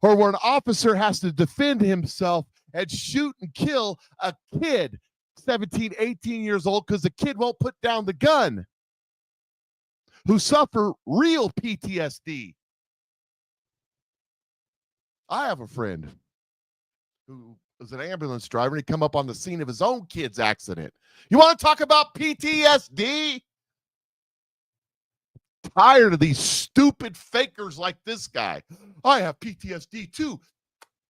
or where an officer has to defend himself and shoot and kill a kid, 17, 18 years old, because the kid won't put down the gun, who suffer real PTSD. I have a friend who was an ambulance driver and he come up on the scene of his own kid's accident. You want to talk about PTSD? Tired of these stupid fakers like this guy. I have PTSD too.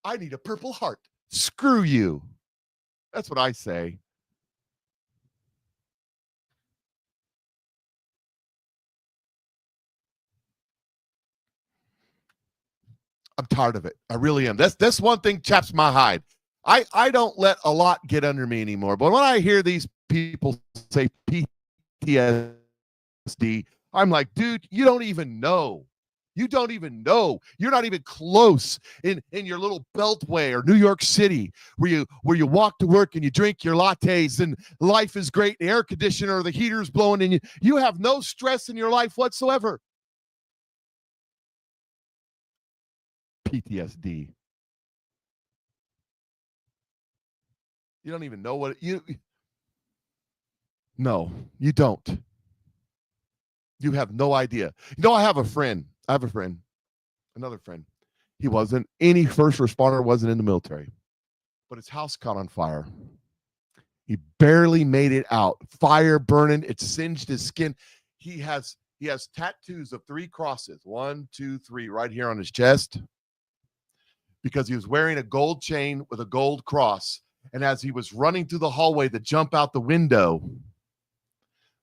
I need a Purple Heart. Screw you. That's what I say. I'm tired of it. I really am. This one thing chaps my hide. I don't let a lot get under me anymore. But when I hear these people say PTSD, I'm like, dude, you don't even know. You don't even know. You're not even close in your little Beltway or New York City where you walk to work and you drink your lattes and life is great. The air conditioner or the heater's blowing and you have no stress in your life whatsoever. PTSD. You don't even know what No, you don't. You have no idea. You know, I have a friend, another friend. He wasn't any first responder, wasn't in the military, but his house caught on fire. He barely made it out. Fire burning, it singed his skin. He has tattoos of 3 crosses, 1, 2, 3, right here on his chest, because he was wearing a gold chain with a gold cross. And as he was running through the hallway to jump out the window,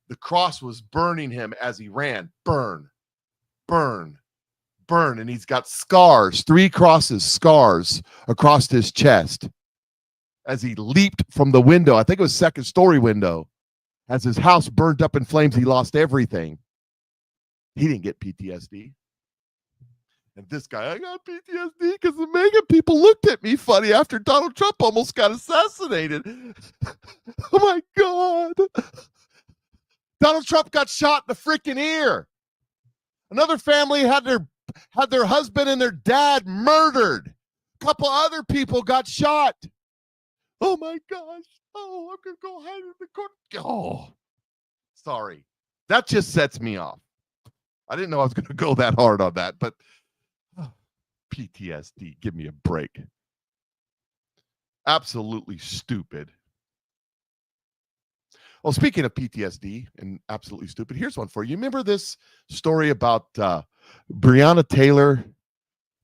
the cross was burning him as he ran. Burn, burn, burn. And he's got scars, 3 scars across his chest as he leaped from the window. I think it was second story window. As his house burned up in flames, he lost everything. He didn't get PTSD. And this guy, I got PTSD because the MAGA people looked at me funny after Donald Trump almost got assassinated. Oh my God. Donald Trump got shot in the freaking ear. Another family had their husband and their dad murdered. A couple other people got shot. Oh my gosh. Oh, I'm going to go hide in the court. Oh, sorry. That just sets me off. I didn't know I was going to go that hard on that, but PTSD, give me a break. Absolutely stupid. Well, speaking of PTSD and absolutely stupid, here's one for you. Remember this story about Breonna Taylor?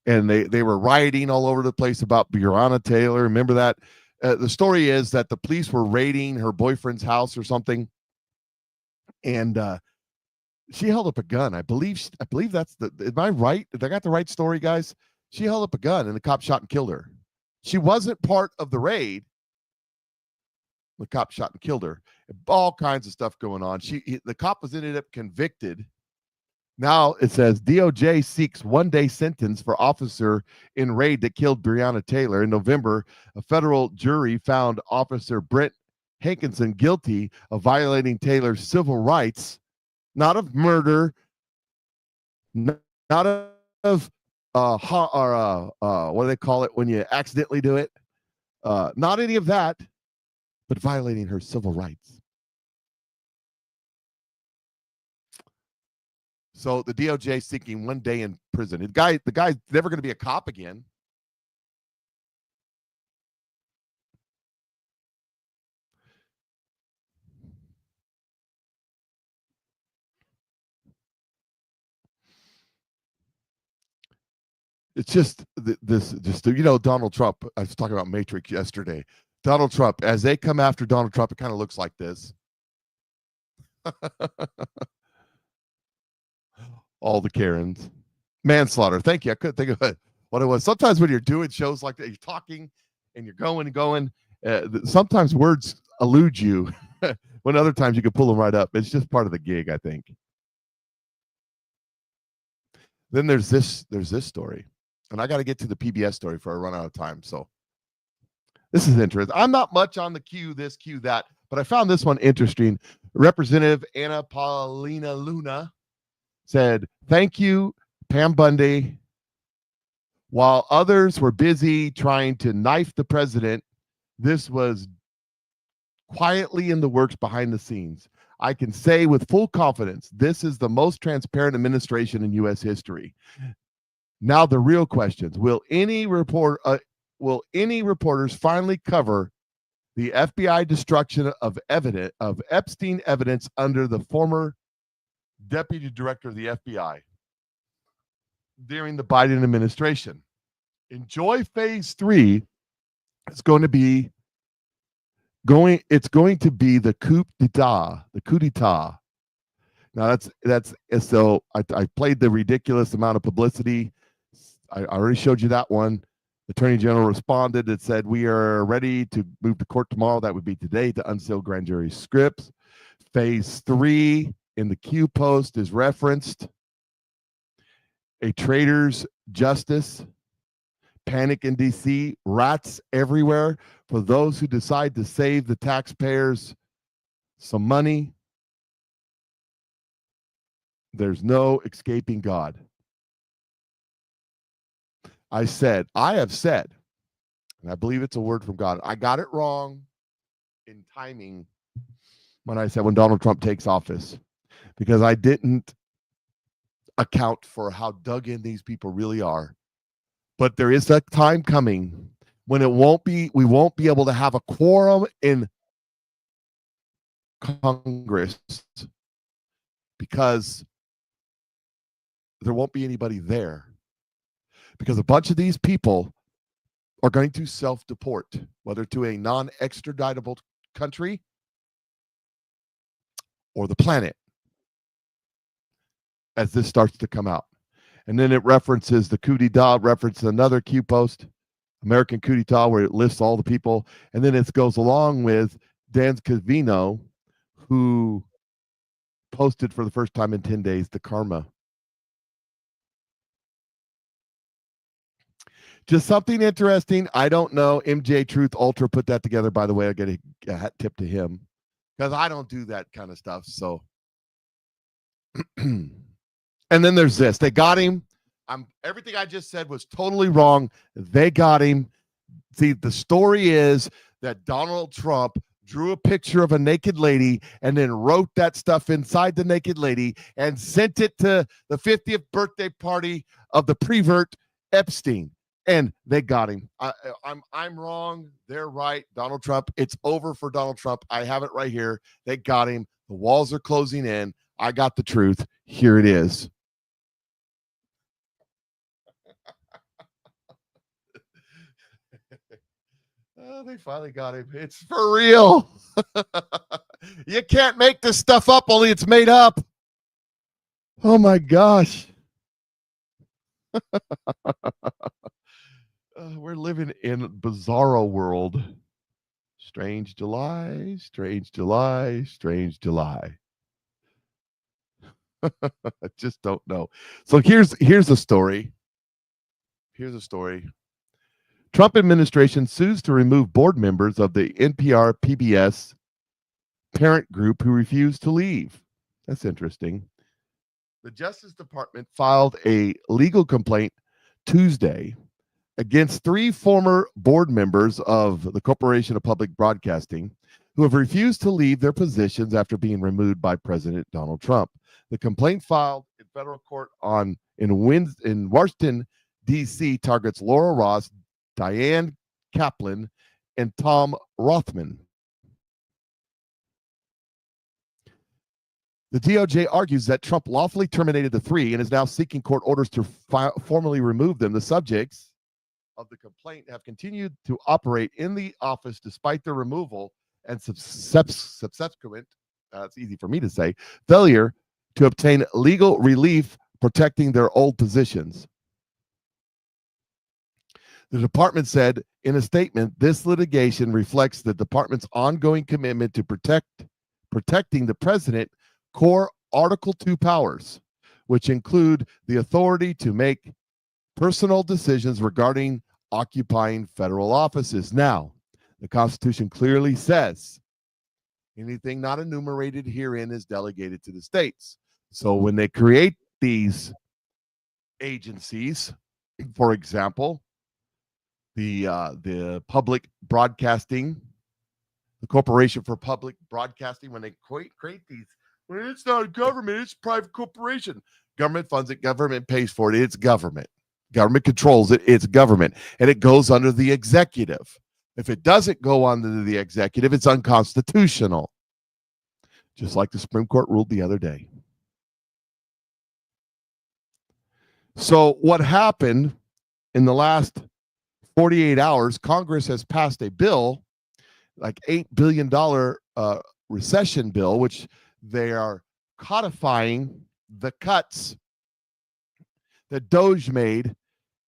And they were rioting all over the place about Breonna Taylor. Remember that? The story is that the police were raiding her boyfriend's house or something. And she held up a gun. I believe that's am I right? Did I got the right story, guys? She held up a gun and the cop shot and killed her. She wasn't part of the raid. The cop shot and killed her. All kinds of stuff going on. The cop was ended up convicted. Now it says DOJ seeks 1-day sentence for officer in raid that killed Breonna Taylor. In November, a federal jury found Officer Brent Hankinson guilty of violating Taylor's civil rights, not of murder, not of what do they call it when you accidentally do it? Not any of that, but violating her civil rights. So the DOJ seeking 1 day in prison. The guy's never going to be a cop again. It's just Donald Trump. I was talking about Matrix yesterday. Donald Trump, as they come after Donald Trump, it kind of looks like this. All the Karens. Manslaughter. Thank you. I couldn't think of what it was. Sometimes when you're doing shows like that, you're talking and you're going and going. Sometimes words elude you when other times you can pull them right up. It's just part of the gig, I think. Then there's this story. And I got to get to the PBS story before I run out of time. So this is interesting. I'm not much on the Q this, Q that, but I found this one interesting. Representative Anna Paulina Luna said, "Thank you, Pam Bundy. While others were busy trying to knife the president, this was quietly in the works behind the scenes. I can say with full confidence, this is the most transparent administration in U.S. history." Now the real questions: will any reporters finally cover the FBI destruction of Epstein evidence under the former deputy director of the FBI during the Biden administration? Enjoy phase 3. It's going to be the coup d'etat. Now that's so I played the ridiculous amount of publicity. I already showed you that one. The Attorney General responded and said, "We are ready to move to court tomorrow." That would be today, to unseal grand jury scripts. Phase 3 in the Q post is referenced. A traitor's justice. Panic in DC. Rats everywhere for those who decide to save the taxpayers some money. There's no escaping God. I have said, and I believe it's a word from God. I got it wrong in timing when I said when Donald Trump takes office, because I didn't account for how dug in these people really are. But there is a time coming when we won't be able to have a quorum in Congress because there won't be anybody there. Because a bunch of these people are going to self-deport, whether to a non-extraditable country or the planet, as this starts to come out. And then it references the coup d'etat, references another Q post, American coup d'etat, where it lists all the people. And then it goes along with Dan Scavino, who posted for the first time in 10 days the karma. Just something interesting. I don't know. MJ Truth Ultra put that together, by the way. I get a hat tip to him because I don't do that kind of stuff. So, and then there's this. They got him. Everything I just said was totally wrong. They got him. See, the story is that Donald Trump drew a picture of a naked lady and then wrote that stuff inside the naked lady and sent it to the 50th birthday party of the prevert Epstein. And they got him. I'm wrong. They're right. Donald Trump. It's over for Donald Trump. I have it right here. They got him. The walls are closing in. I got the truth. Here it is. Oh, they finally got him. It's for real. You can't make this stuff up, only it's made up. Oh my gosh. We're living in bizarro world. Strange July, strange July, strange July. I just don't know. So here's a story. Here's a story. Trump administration sues to remove board members of the NPR PBS parent group who refused to leave. That's interesting. The Justice Department filed a legal complaint Tuesday against 3 former board members of the Corporation of Public Broadcasting who have refused to leave their positions after being removed by President Donald Trump. The complaint filed in federal court in Washington, D.C. targets Laura Ross, Diane Kaplan, and Tom Rothman. The DOJ argues that Trump lawfully terminated the 3 and is now seeking court orders to formally remove them. The subjects of the complaint have continued to operate in the office despite their removal and subsequent, it's easy for me to say, failure to obtain legal relief protecting their old positions. The department said in a statement, this litigation reflects the department's ongoing commitment to protecting the president core Article 2 powers, which include the authority to make personal decisions regarding occupying federal offices. Now, the Constitution clearly says anything not enumerated herein is delegated to the states. So when they create these agencies, for example, the public broadcasting, the Corporation for Public Broadcasting, when they create these, well, it's not a government, it's a private corporation. Government funds it, government pays for it, it's government. Government controls it, it's government. And it goes under the executive. If it doesn't go under the executive, it's unconstitutional. Just like the Supreme Court ruled the other day. So what happened in the last 48 hours, Congress has passed a bill, like $8 billion recession bill, which they are codifying the cuts that Doge made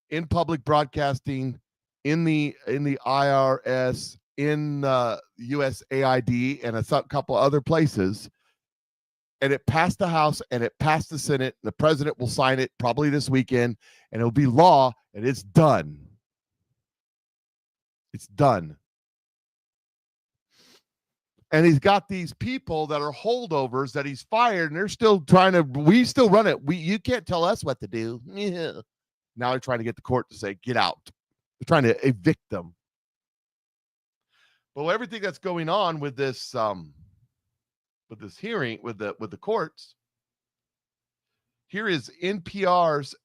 in public broadcasting, in the IRS, in USAID, and a couple other places. And it passed the House and it passed the Senate. The president will sign it probably this weekend, and it'll be law, and it's done. It's done. And he's got these people that are holdovers that he's fired, and they're still trying to, we still run it. You can't tell us what to do. Yeah. Now they're trying to get the court to say, get out. They're trying to evict them. But everything that's going on with this hearing, with the courts, here is NPR's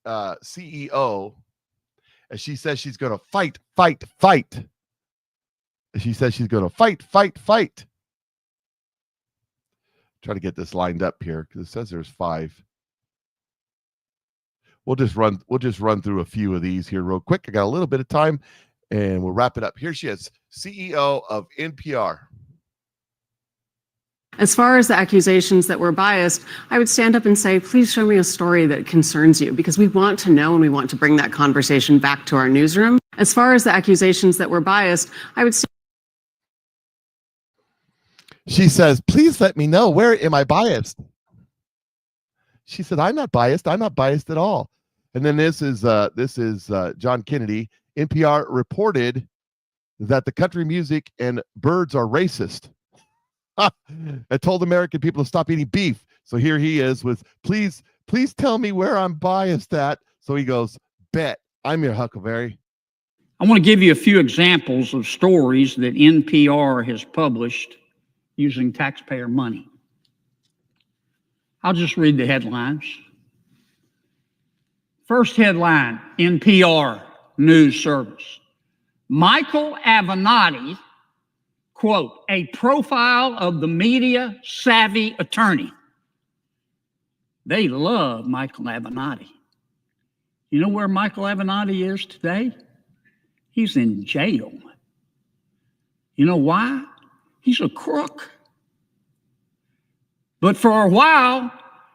CEO, as she says she's going to fight. She says she's going to fight. Try to get this lined up here because it says there's 5. We'll just run through a few of these here real quick. I got a little bit of time, and we'll wrap it up. Here she is, CEO of NPR. As far as the accusations that we're biased, I would stand up and say, please show me a story that concerns you, because we want to know and we want to bring that conversation back to our newsroom. As far as the accusations that we're biased, I would. She says, please let me know, where am I biased? She said, I'm not biased. I'm not biased at all. And then this is John Kennedy. NPR reported that the country music and birds are racist. I told American people to stop eating beef. So here he is with, please tell me where I'm biased at. So he goes, bet, I'm your Huckleberry. I want to give you a few examples of stories that NPR has published using taxpayer money. I'll just read the headlines. First headline, NPR News Service. Michael Avenatti, quote, a profile of the media savvy attorney. They love Michael Avenatti. You know where Michael Avenatti is today? He's in jail. You know why? He's a crook. But for a while,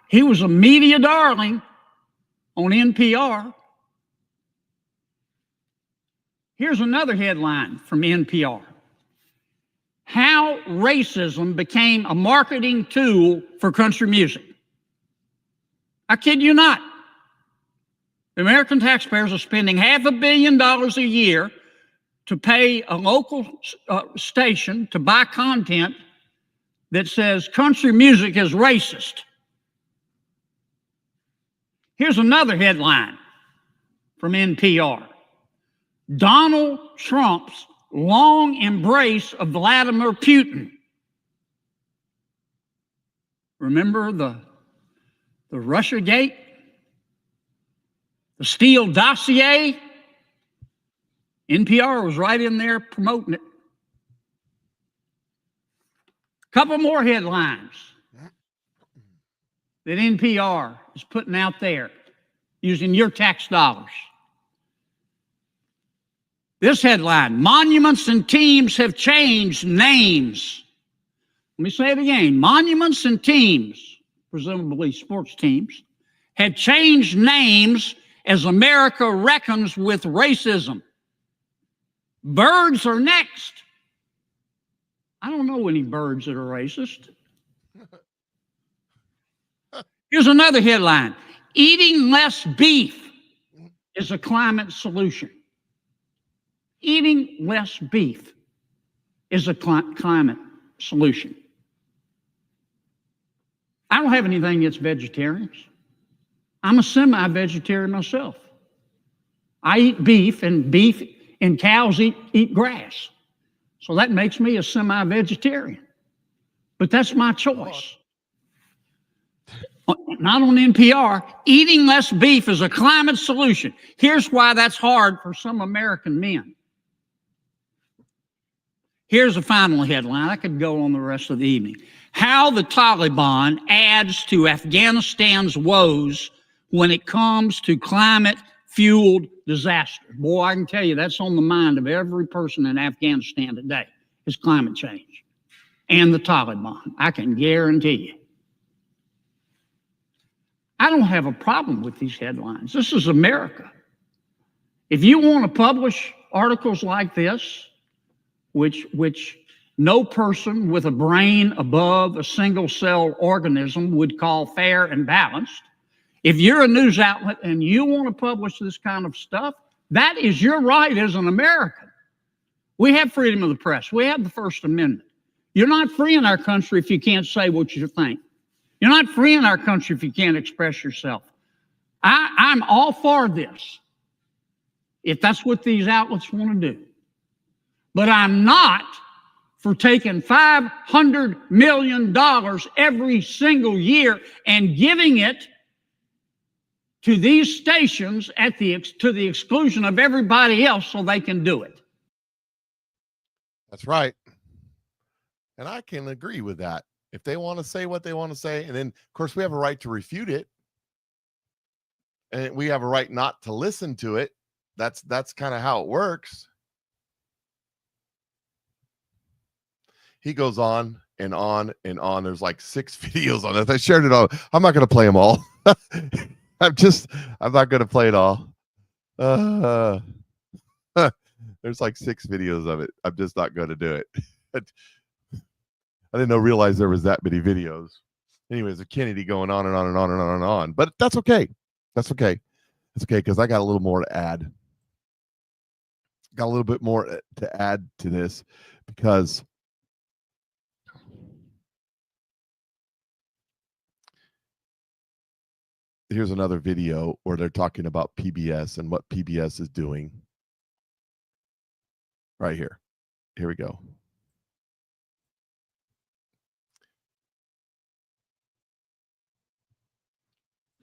he was a media darling on NPR. Here's another headline from NPR. How racism became a marketing tool for country music. I kid you not. The American taxpayers are spending $500 million a year to pay a local station to buy content that says country music is racist. Here's another headline from NPR. Donald Trump's long embrace of Vladimir Putin. Remember the Russia Gate? The Steele dossier? NPR was right in there promoting it. Couple more headlines that NPR is putting out there using your tax dollars. This headline, monuments and teams have changed names. Let me say it again. Monuments and teams, presumably sports teams, have changed names as America reckons with racism. Birds are next. I don't know any birds that are racist. Here's another headline. Eating less beef is a climate solution. Eating less beef is a climate solution. I don't have anything against vegetarians. I'm a semi-vegetarian myself. I eat beef and cows eat grass. So that makes me a semi-vegetarian. But that's my choice. Not on NPR. Eating less beef is a climate solution. Here's why that's hard for some American men. Here's a final headline. I could go on the rest of the evening. How the Taliban adds to Afghanistan's woes when it comes to climate-fueled disaster. Boy, I can tell you that's on the mind of every person in Afghanistan today, is climate change and the Taliban. I can guarantee you. I don't have a problem with these headlines. This is America. If you want to publish articles like this, which no person with a brain above a single-cell organism would call fair and balanced, if you're a news outlet and you want to publish this kind of stuff, that is your right as an American. We have freedom of the press. We have the First Amendment. You're not free in our country if you can't say what you think. You're not free in our country if you can't express yourself. I'm all for this, if that's what these outlets want to do. But I'm not for taking $500 million every single year and giving it to these stations to the exclusion of everybody else so they can do it. That's right. And I can agree with that. If they want to say what they want to say, and then, of course, we have a right to refute it, and we have a right not to listen to it. That's kind of how it works. he goes on and on and on. There's like 6 videos on this. I shared it all. I'm not going to play them all. I'm not going to play it all. There's like 6 videos of it. I'm just not going to do it. I didn't realize there was that many videos. Anyways, a Kennedy going on and on and on and on and on. But that's okay. That's okay. It's okay because I got a little more to add. Got a little bit more to add to this because here's another video where they're talking about PBS and what PBS is doing. Right here. Here we go.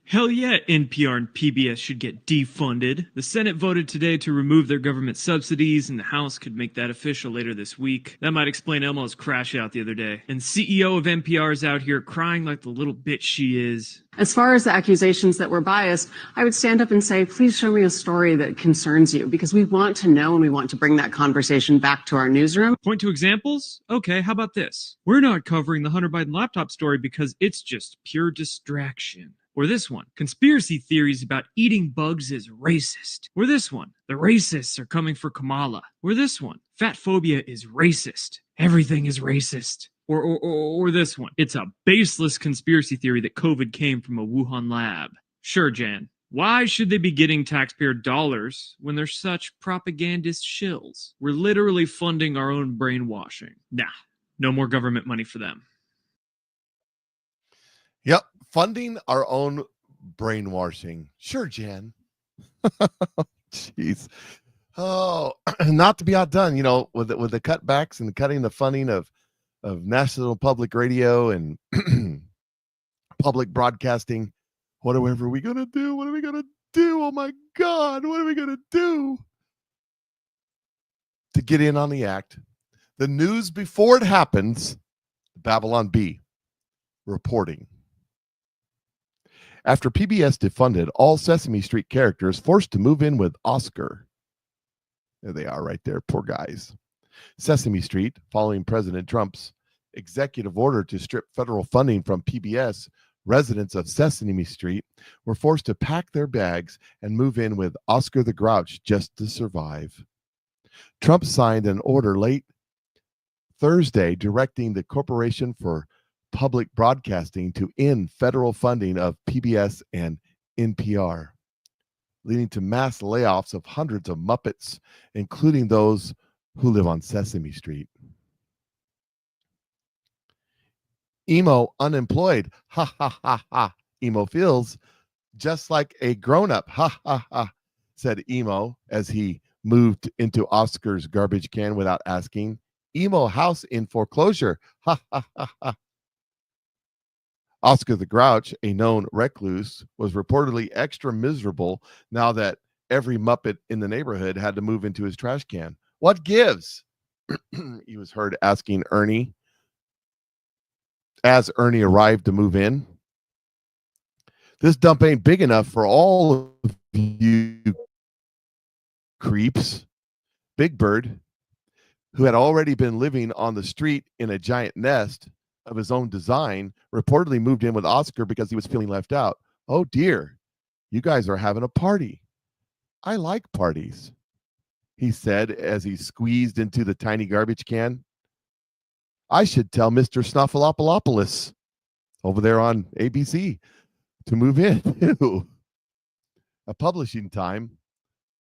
Hell yeah, NPR and PBS should get defunded. The Senate voted today to remove their government subsidies, and the House could make that official later this week. That might explain Elmo's crash out the other day. And CEO of NPR is out here crying like the little bitch she is. As far as the accusations that we're biased, I would stand up and say, please show me a story that concerns you, because we want to know and we want to bring that conversation back to our newsroom. Point to examples? Okay, how about this? We're not covering the Hunter Biden laptop story because it's just pure distraction. Or this one, conspiracy theories about eating bugs is racist. Or this one, the racists are coming for Kamala. Or this one, fat phobia is racist. Everything is racist. Or this one, it's a baseless conspiracy theory that COVID came from a Wuhan lab. Sure, Jan. Why should they be getting taxpayer dollars when they're such propagandist shills? We're literally funding our own brainwashing. Nah, no more government money for them. Yep. Funding our own brainwashing. Sure, Jan. Jeez. Oh, not to be outdone, with the cutbacks and the cutting the funding of National Public Radio and public broadcasting. Whatever are we going to do? What are we going to do? Oh, my God. What are we going to do to get in on the act? The news before it happens, Babylon Bee reporting. After PBS defunded all Sesame Street characters forced to move in with Oscar. There they are right there, poor guys. Sesame Street, following President Trump's executive order to strip federal funding from PBS, residents of Sesame Street were forced to pack their bags and move in with Oscar the Grouch just to survive. Trump signed an order late Thursday directing the Corporation for Public Broadcasting to end federal funding of PBS and NPR, leading to mass layoffs of hundreds of Muppets, including those who live on Sesame Street. Emo unemployed, ha ha ha ha. Emo feels just like a grown-up, ha ha ha, said Emo as he moved into Oscar's garbage can without asking. Emo house in foreclosure, ha ha ha ha. Oscar the Grouch, a known recluse, was reportedly extra miserable now that every Muppet in the neighborhood had to move into his trash can. What gives? He was heard asking Ernie as Ernie arrived to move in. This dump ain't big enough for all of you creeps. Big Bird, who had already been living on the street in a giant nest of his own design, reportedly moved in with Oscar because he was feeling left out. Oh dear, you guys are having a party. I like parties, he said as he squeezed into the tiny garbage can. I should tell Mr. Snuffleupagus over there on ABC to move in too. A publishing time,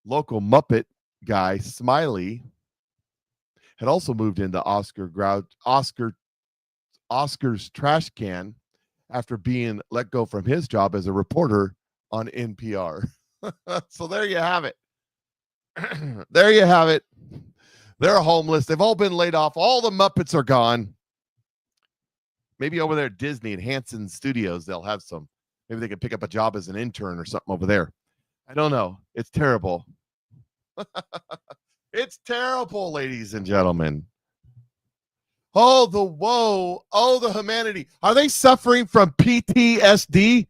local Muppet guy Smiley had also moved into Oscar's trash can after being let go from his job as a reporter on NPR. So there you have it. There you have it. They're homeless. They've all been laid off. All the Muppets are gone. Maybe over there at Disney and Hanson Studios, they'll have some. Maybe they could pick up a job as an intern or something over there. I don't know. It's terrible. It's terrible, ladies and gentlemen. Oh, the woe. Oh, the humanity. Are they suffering from PTSD?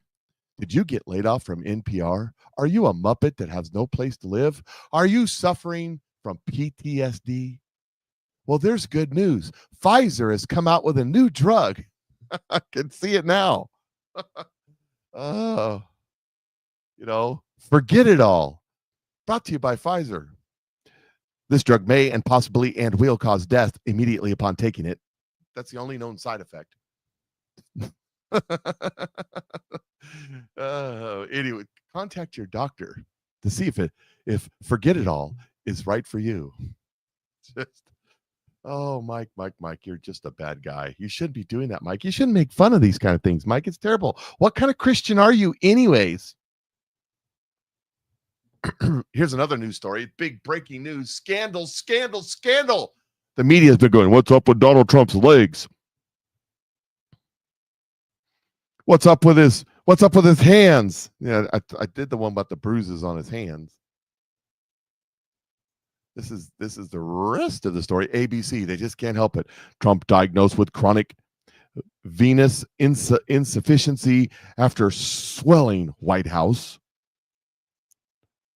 Did you get laid off from NPR? Are you a Muppet that has no place to live? Are you suffering from PTSD? Well, there's good news. Pfizer has come out with a new drug. I can see it now. Oh, forget it all. Brought to you by Pfizer. This drug may and possibly and will cause death immediately upon taking it. That's the only known side effect. Anyway, contact your doctor to see if forget it all is right for you. Mike, you're just a bad guy. You shouldn't be doing that, Mike. You shouldn't make fun of these kind of things, Mike. It's terrible. What kind of Christian are you anyways? Here's another news story. Big breaking news. Scandal. The media's been going, what's up with Donald Trump's legs? What's up with his hands? Yeah, I did the one about the bruises on his hands. This is the rest of the story. ABC, they just can't help it. Trump diagnosed with chronic venous insufficiency after swelling White House.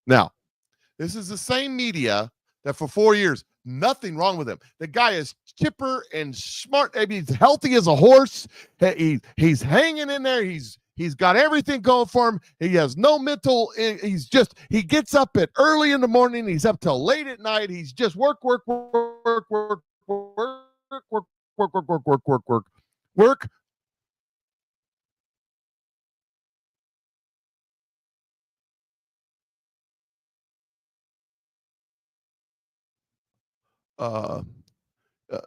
Now, this is the same media that for 4 years, nothing wrong with him. The guy is chipper and smart. I mean, he's healthy as a horse. He's hanging in there. He's got everything going for him. He has no mental. He gets up at early in the morning. He's up till late at night. He's just work.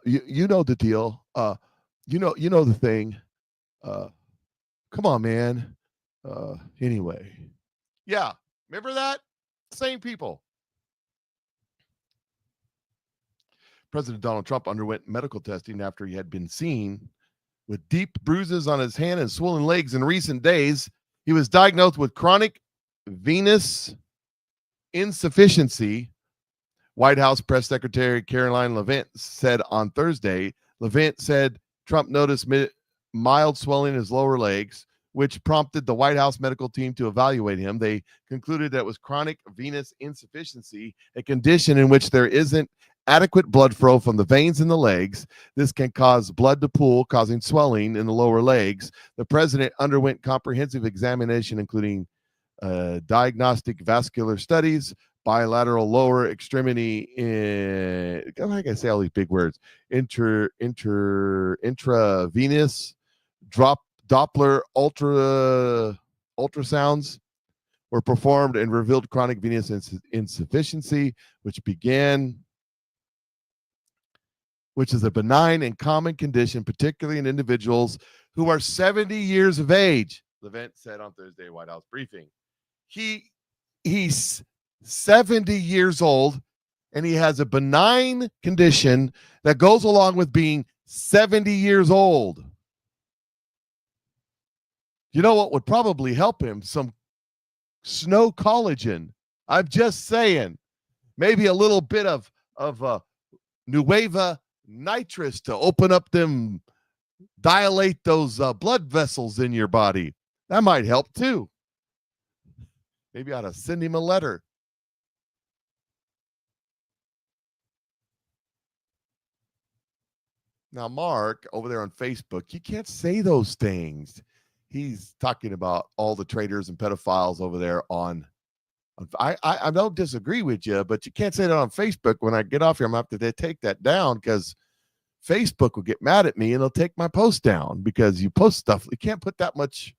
You know the deal. You know the thing. Come on, man. Anyway. Yeah. Remember that? Same people. President Donald Trump underwent medical testing after he had been seen with deep bruises on his hand and swollen legs in recent days. He was diagnosed with chronic venous insufficiency. White House Press Secretary Caroline Levitt said on Thursday. Levitt said Trump noticed mild swelling in his lower legs, which prompted the White House medical team to evaluate him. They concluded that it was chronic venous insufficiency, a condition in which there isn't adequate blood flow from the veins in the legs. This can cause blood to pool, causing swelling in the lower legs. The president underwent comprehensive examination, including diagnostic vascular studies, bilateral lower extremity, like I say all these big words, intravenous, Doppler ultrasounds were performed and revealed chronic venous insufficiency, which is a benign and common condition, particularly in individuals who are 70 years of age, Levitt said on Thursday White House briefing. He's 70 years old, and he has a benign condition that goes along with being 70 years old. You know what would probably help him? Some snow collagen. I'm just saying. Maybe a little bit of Neuva nitrous to open up them, dilate those blood vessels in your body. That might help too. Maybe I ought to send him a letter. Now, Mark, over there on Facebook, you can't say those things. He's talking about all the traitors and pedophiles over there on I don't disagree with you, but you can't say that on Facebook. When I get off here, I'm going to have to take that down because Facebook will get mad at me and they'll take my post down because you post stuff. You can't put that much.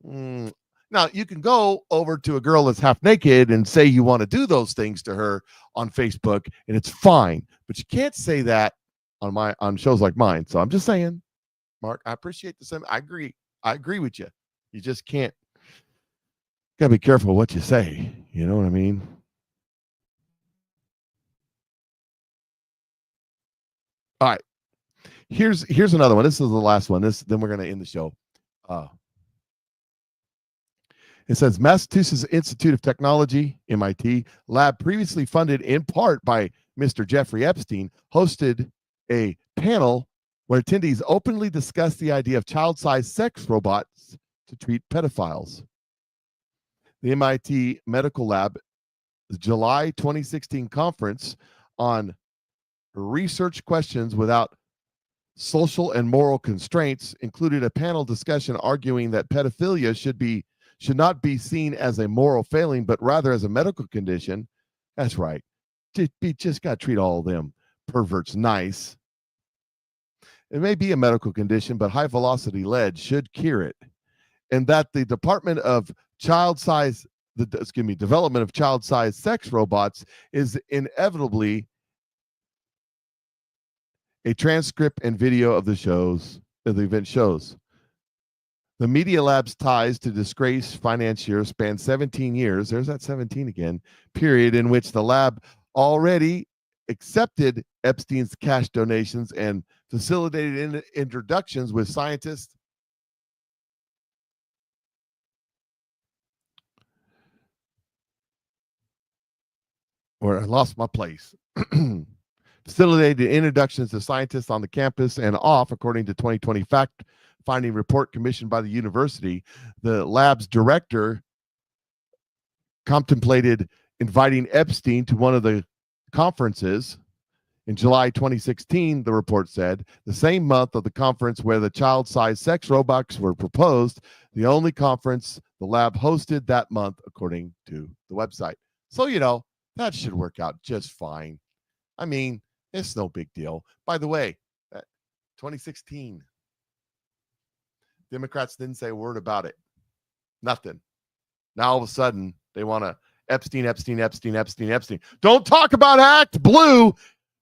Now, you can go over to a girl that's half naked and say you want to do those things to her on Facebook, and it's fine. But you can't say that on shows like mine. So I'm just saying, Mark, I appreciate the sentiment. I agree with you. You just can't. Gotta be careful what you say. You know what I mean? All right. Here's another one. This is the last one. Then we're gonna end the show. It says Massachusetts Institute of Technology, MIT, lab previously funded in part by Mr. Jeffrey Epstein, hosted a panel where attendees openly discussed the idea of child-sized sex robots to treat pedophiles. The MIT Medical Lab July 2016 conference on research questions without social and moral constraints included a panel discussion arguing that pedophilia should not be seen as a moral failing, but rather as a medical condition. That's right. Just got to treat all of them perverts nice. It may be a medical condition, but high velocity lead should cure it. And that the Department of Development of child-sized sex robots is inevitably a transcript and video of the event shows. The Media Lab's ties to disgraced financiers span 17 years. There's that 17 again, period, in which the lab already accepted Epstein's cash donations and facilitated introductions with scientists. Where I lost my place. Facilitated introductions to scientists on the campus and off, according to 2020 fact-finding report commissioned by the university. The lab's director contemplated inviting Epstein to one of the conferences in July 2016, the report said, the same month of the conference where the child-sized sex robots were proposed, the only conference the lab hosted that month, according to the website. So, that should work out just fine. I mean, it's no big deal. By the way, 2016, Democrats didn't say a word about it. Nothing. Now all of a sudden they want to Epstein. Don't talk about Act Blue.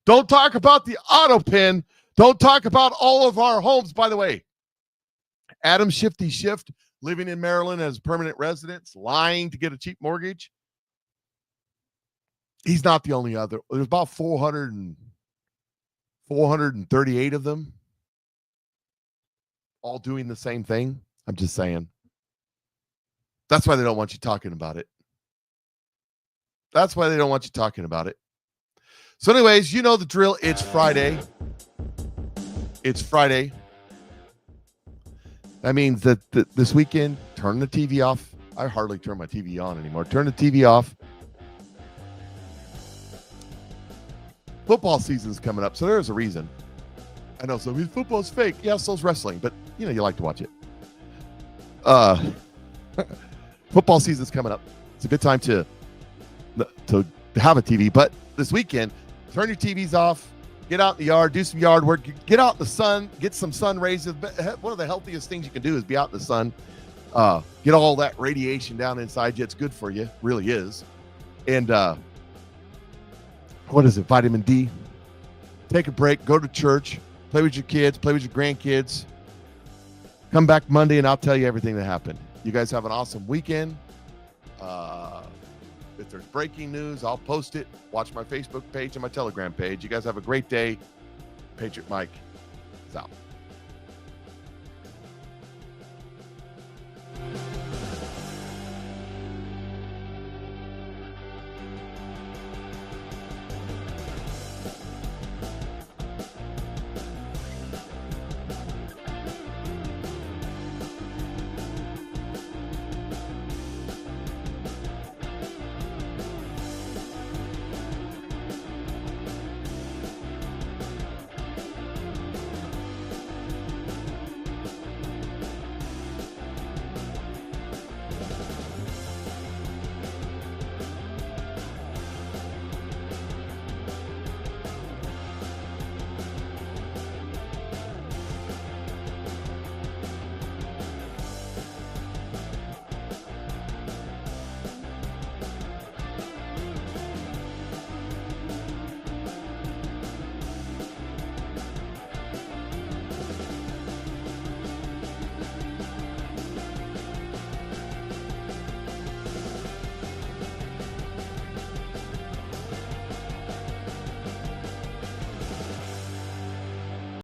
Don't talk about the auto pin. Don't talk about all of our homes. By the way, Adam Shifty Shift living in Maryland as permanent residents, lying to get a cheap mortgage. He's not the only other. There's about 438 of them all doing the same thing. I'm just saying. That's why they don't want you talking about it. That's why they don't want you talking about it. So anyways, you know the drill. It's Friday. It's Friday. That means that this weekend, turn the TV off. I hardly turn my TV on anymore. Turn the TV off. Football season's coming up, so there's a reason. I know some football's fake. Yeah, so's wrestling, but you like to watch it. Football season's coming up. It's a good time to have a TV. But this weekend, turn your TVs off. Get out in the yard, do some yard work. Get out in the sun, get some sun rays. One of the healthiest things you can do is be out in the sun. Get all that radiation down inside you. It's good for you, really is. And what is it? Vitamin D. Take a break. Go to church. Play with your kids. Play with your grandkids. Come back Monday, and I'll tell you everything that happened. You guys have an awesome weekend. If there's breaking news, I'll post it. Watch my Facebook page and my Telegram page. You guys have a great day. Patriot Mike is out.